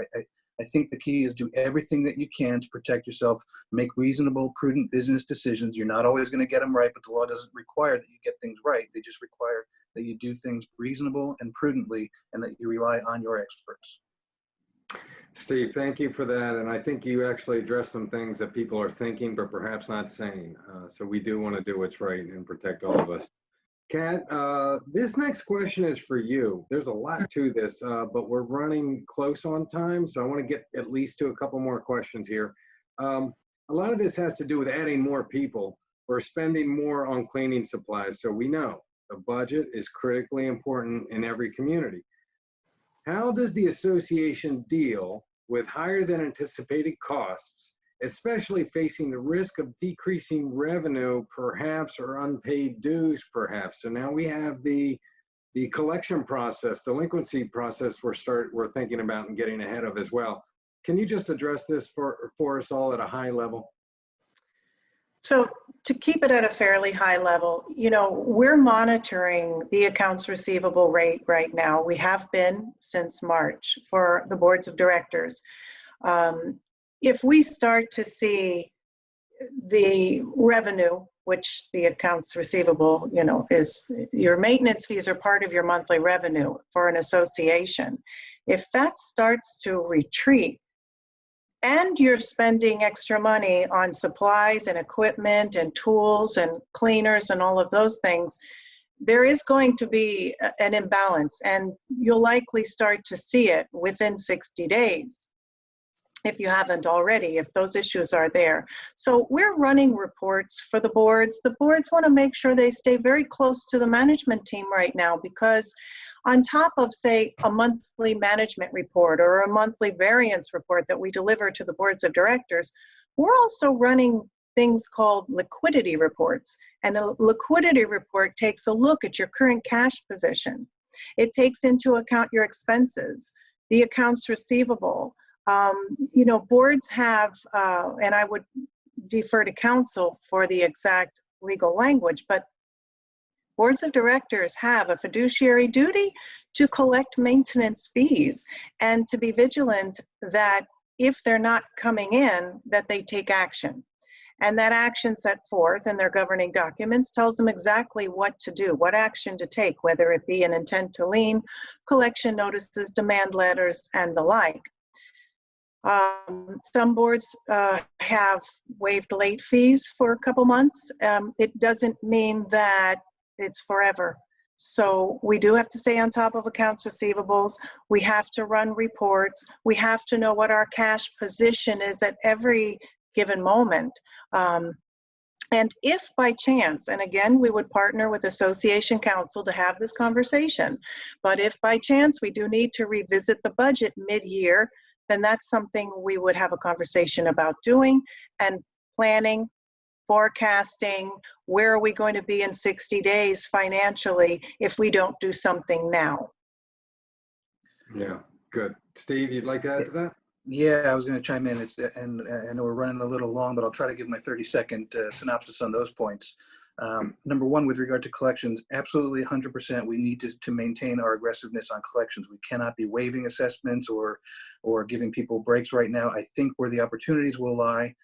I think the key is do everything that you can to protect yourself, make reasonable, prudent business decisions. You're not always going to get them right, but the law doesn't require that you get things right. They just require that you do things reasonable and prudently, and that you rely on your experts.
Steve, thank you for that. And I think you actually addressed some things that people are thinking, but perhaps not saying. So we do want to do what's right and protect all of us. Kat, this next question is for you. There's a lot to this, but we're running close on time, so I want to get at least to a couple more questions here. A lot of this has to do with adding more people or spending more on cleaning supplies. So we know the budget is critically important in every community. How does the association deal with higher than anticipated costs, especially facing the risk of decreasing revenue, perhaps, or unpaid dues, perhaps? So now we have the collection process, delinquency process we're thinking about and getting ahead of as well. Can you just address this for us all at a high level?
So to keep it at a fairly high level, you know, we're monitoring the accounts receivable rate right now. We have been since March for the boards of directors. If we start to see the revenue, which the accounts receivable, you know, is your maintenance fees are part of your monthly revenue for an association. If that starts to retreat, and you're spending extra money on supplies and equipment and tools and cleaners and all of those things, there is going to be an imbalance, and you'll likely start to see it within 60 days if you haven't already, if those issues are there. So we're running reports for the boards. The boards want to make sure they stay very close to the management team right now, because on top of, say, a monthly management report or a monthly variance report that we deliver to the boards of directors, we're also running things called liquidity reports. And a liquidity report takes a look at your current cash position. It takes into account your expenses, the accounts receivable. You know, boards have, and I would defer to counsel for the exact legal language, but boards of directors have a fiduciary duty to collect maintenance fees and to be vigilant that if they're not coming in, that they take action. And that action set forth in their governing documents tells them exactly what to do, what action to take, whether it be an intent to lien, collection notices, demand letters, and the like. Some boards have waived late fees for a couple months. It doesn't mean that it's forever. So we do have to stay on top of accounts receivables. We have to run reports. We have to know what our cash position is at every given moment. And if by chance, and again, we would partner with association counsel to have this conversation, but if by chance we do need to revisit the budget mid-year, then that's something we would have a conversation about doing and planning, forecasting, where are we going to be in 60 days financially if we don't do something now.
Yeah, good. Steve, you'd like to add to that?
Yeah, I was going to chime in. And I know we're running a little long, but I'll try to give my 30-second synopsis on those points. Number one, with regard to collections, absolutely 100%, we need to maintain our aggressiveness on collections. We cannot be waiving assessments or giving people breaks right now. I think where the opportunities will lie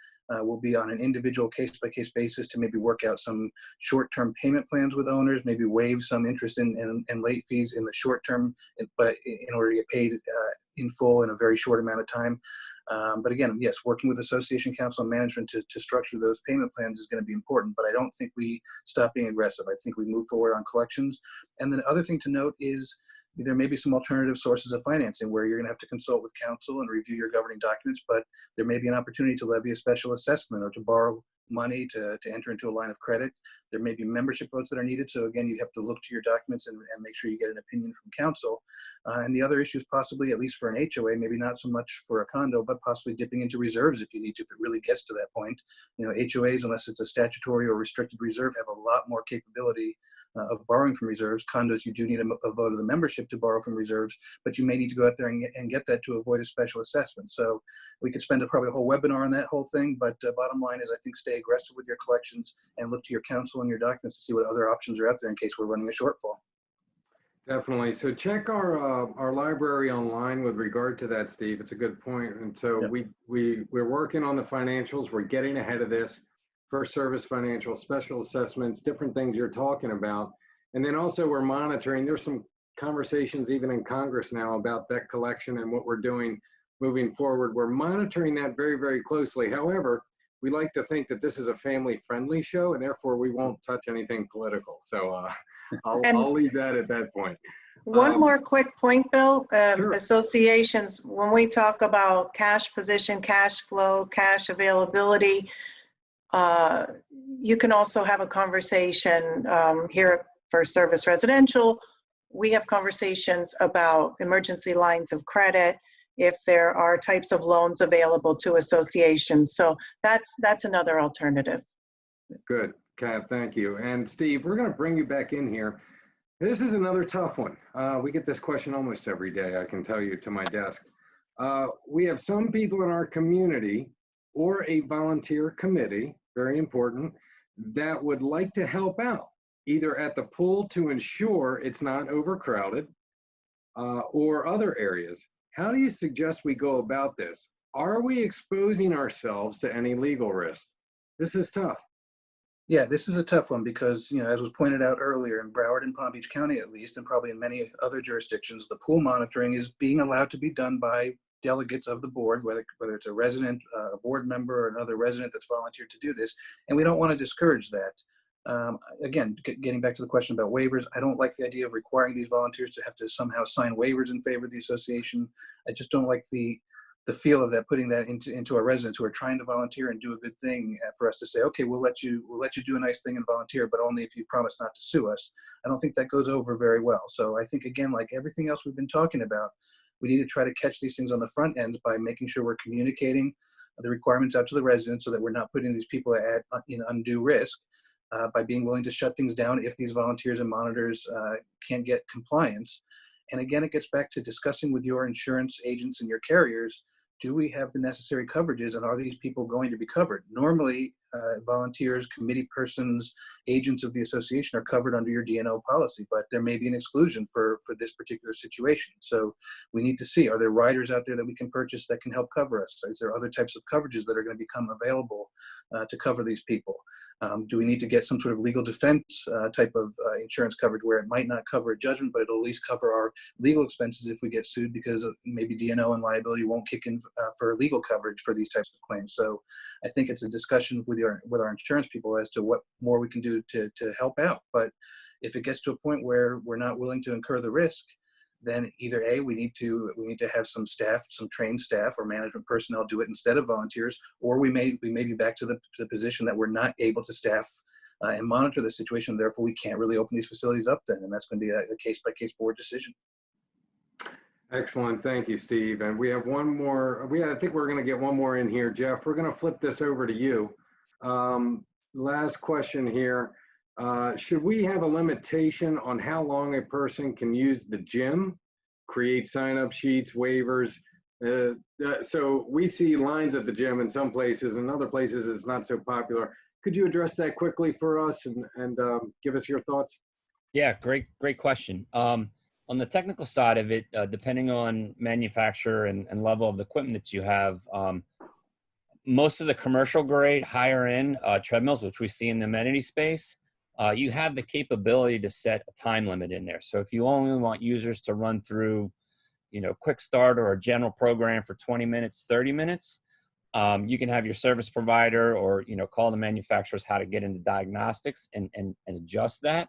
will be on an individual case-by-case basis to maybe work out some short-term payment plans with owners, maybe waive some interest and late fees in the short term, but in order to get paid in full in a very short amount of time. But again, yes, working with association counsel and management to structure those payment plans is going to be important, but I don't think we stop being aggressive. I think we move forward on collections. And the other thing to note is there may be some alternative sources of financing where you're going to have to consult with counsel and review your governing documents, but there may be an opportunity to levy a special assessment or to borrow money to enter into a line of credit. There may be membership votes that are needed. So again, you'd have to look to your documents and make sure you get an opinion from counsel. And the other issues possibly, at least for an HOA, maybe not so much for a condo, but possibly dipping into reserves if you need to, if it really gets to that point. You know, HOAs, unless it's a statutory or restricted reserve, have a lot more capability of borrowing from reserves. Condos, you do need a vote of the membership to borrow from reserves, but you may need to go out there and get that to avoid a special assessment. So we could spend probably a whole webinar on that whole thing, but bottom line is I think stay aggressive with your collections and look to your counsel and your documents to see what other options are out there in case we're running a shortfall.
Definitely. So check our library online with regard to that, Steve. It's a good point. And so
Yep.
we're working on the financials. We're getting ahead of this. FirstService Financial, special assessments, different things you're talking about. And then also we're monitoring. There's some conversations even in Congress now about debt collection and what we're doing moving forward. We're monitoring that very, very closely. However, we like to think that this is a family-friendly show, and therefore we won't touch anything political. So I'll leave that at that point.
One more quick point, Bill.
Sure.
Associations, when we talk about cash position, cash flow, cash availability, you can also have a conversation here at FirstService Residential. We have conversations about emergency lines of credit, if there are types of loans available to associations. So that's another alternative.
Good, Kat, thank you. And Steve, we're going to bring you back in here. This is another tough one. We get this question almost every day, I can tell you, to my desk. We have some people in our community or a volunteer committee, very important, that would like to help out, either at the pool to ensure it's not overcrowded or other areas. How do you suggest we go about this? Are we exposing ourselves to any legal risk? This is tough.
Yeah, this is a tough one because, you know, as was pointed out earlier, in Broward and Palm Beach County at least, and probably in many other jurisdictions, the pool monitoring is being allowed to be done by delegates of the board, whether it's a resident, a board member, or another resident that's volunteered to do this, and we don't want to discourage that. Again, getting back to the question about waivers, I don't like the idea of requiring these volunteers to have to somehow sign waivers in favor of the association. I just don't like the feel of that, putting that into our residents who are trying to volunteer and do a good thing for us to say, okay, we'll let you do a nice thing and volunteer, but only if you promise not to sue us. I don't think that goes over very well. So I think, again, like everything else we've been talking about, we need to try to catch these things on the front end by making sure we're communicating the requirements out to the residents so that we're not putting these people at undue risk. By being willing to shut things down if these volunteers and monitors can't get compliance. And again, it gets back to discussing with your insurance agents and your carriers, do we have the necessary coverages and are these people going to be covered? Normally, volunteers, committee persons, agents of the association are covered under your D&O policy, but there may be an exclusion for this particular situation. So we need to see, are there riders out there that we can purchase that can help cover us? Is there other types of coverages that are going to become available to cover these people? Do we need to get some sort of legal defense type of insurance coverage where it might not cover a judgment, but it'll at least cover our legal expenses if we get sued because maybe D&O and liability won't kick in for legal coverage for these types of claims. So I think it's a discussion with our insurance people as to what more we can do to help out. But if it gets to a point where we're not willing to incur the risk, then either A, we need to have some staff, some trained staff or management personnel do it instead of volunteers, or we may be back to the position that we're not able to staff and monitor the situation. Therefore, we can't really open these facilities up then, and that's going to be a case-by-case board decision.
Excellent. Thank you, Steve. And we have one more. I think we're going to get one more in here. Jeff, we're going to flip this over to you. Last question here. Should we have a limitation on how long a person can use the gym, create sign-up sheets, waivers? So we see lines at the gym in some places, and other places it's not so popular. Could you address that quickly for us and give us your thoughts?
Yeah, great question. On the technical side of it, depending on manufacturer and level of the equipment that you have, most of the commercial grade, higher end treadmills, which we see in the amenity space, you have the capability to set a time limit in there. So if you only want users to run through, quick start or a general program for 20 minutes, 30 minutes, you can have your service provider or, call the manufacturers how to get into diagnostics and adjust that.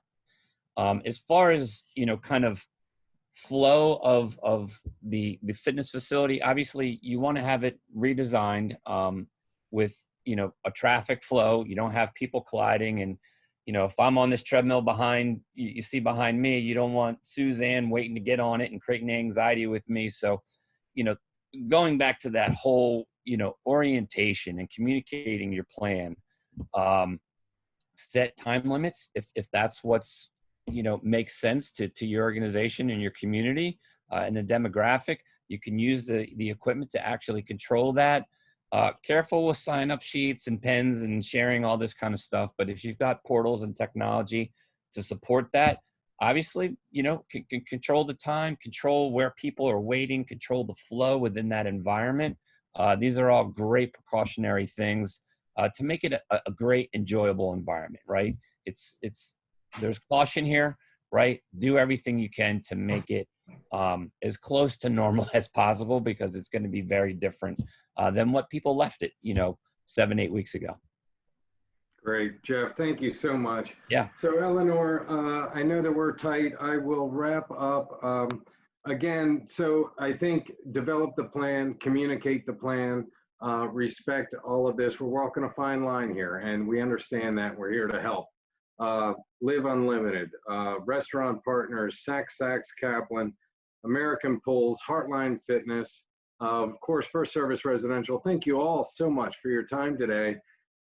As far as, kind of flow of the fitness facility, obviously you want to have it redesigned with, you know, a traffic flow. You don't have people colliding. And, you know, if I'm on this treadmill behind, you see behind me, you don't want Suzanne waiting to get on it and creating anxiety with me. So, you know, going back to that whole, you know, orientation and communicating your plan, set time limits if that's what's, you know, makes sense to your organization and your community and the demographic. You can use the equipment to actually control that. Careful with sign-up sheets and pens and sharing all this kind of stuff. But if you've got portals and technology to support that, obviously, you know, can control the time, control where people are waiting, control the flow within that environment. These are all great precautionary things to make it a great, enjoyable environment, right? There's caution here, right? Do everything you can to make it as close to normal as possible, because it's going to be very different than what people left it, you know, 7-8 weeks ago.
Great, Jeff. Thank you so much.
Yeah.
So Eleanor, I know that we're tight. I will wrap up. Again, so I think develop the plan, communicate the plan, respect all of this. We're walking a fine line here, and we understand that. We're here to help. Live Unlimited, Restaurant Partners, Saks Kaplan, American Pools, Heartline Fitness, of course, FirstService Residential. Thank you all so much for your time today.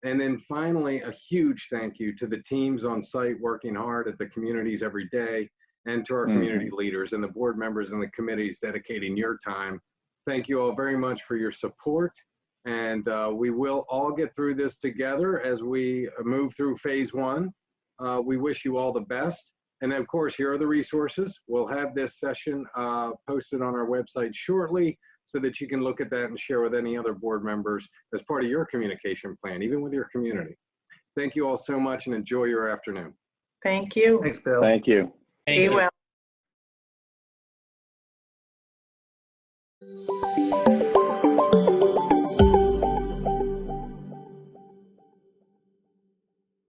And then finally, a huge thank you to the teams on site working hard at the communities every day, and to our community leaders and the board members and the committees dedicating your time. Thank you all very much for your support. And we will all get through this together as we move through phase 1. We wish you all the best. And of course, here are the resources. We'll have this session posted on our website shortly, so that you can look at that and share with any other board members as part of your communication plan, even with your community. Thank you all so much, and enjoy your afternoon.
Thank you.
Thanks, Bill.
Thank you.
Be well.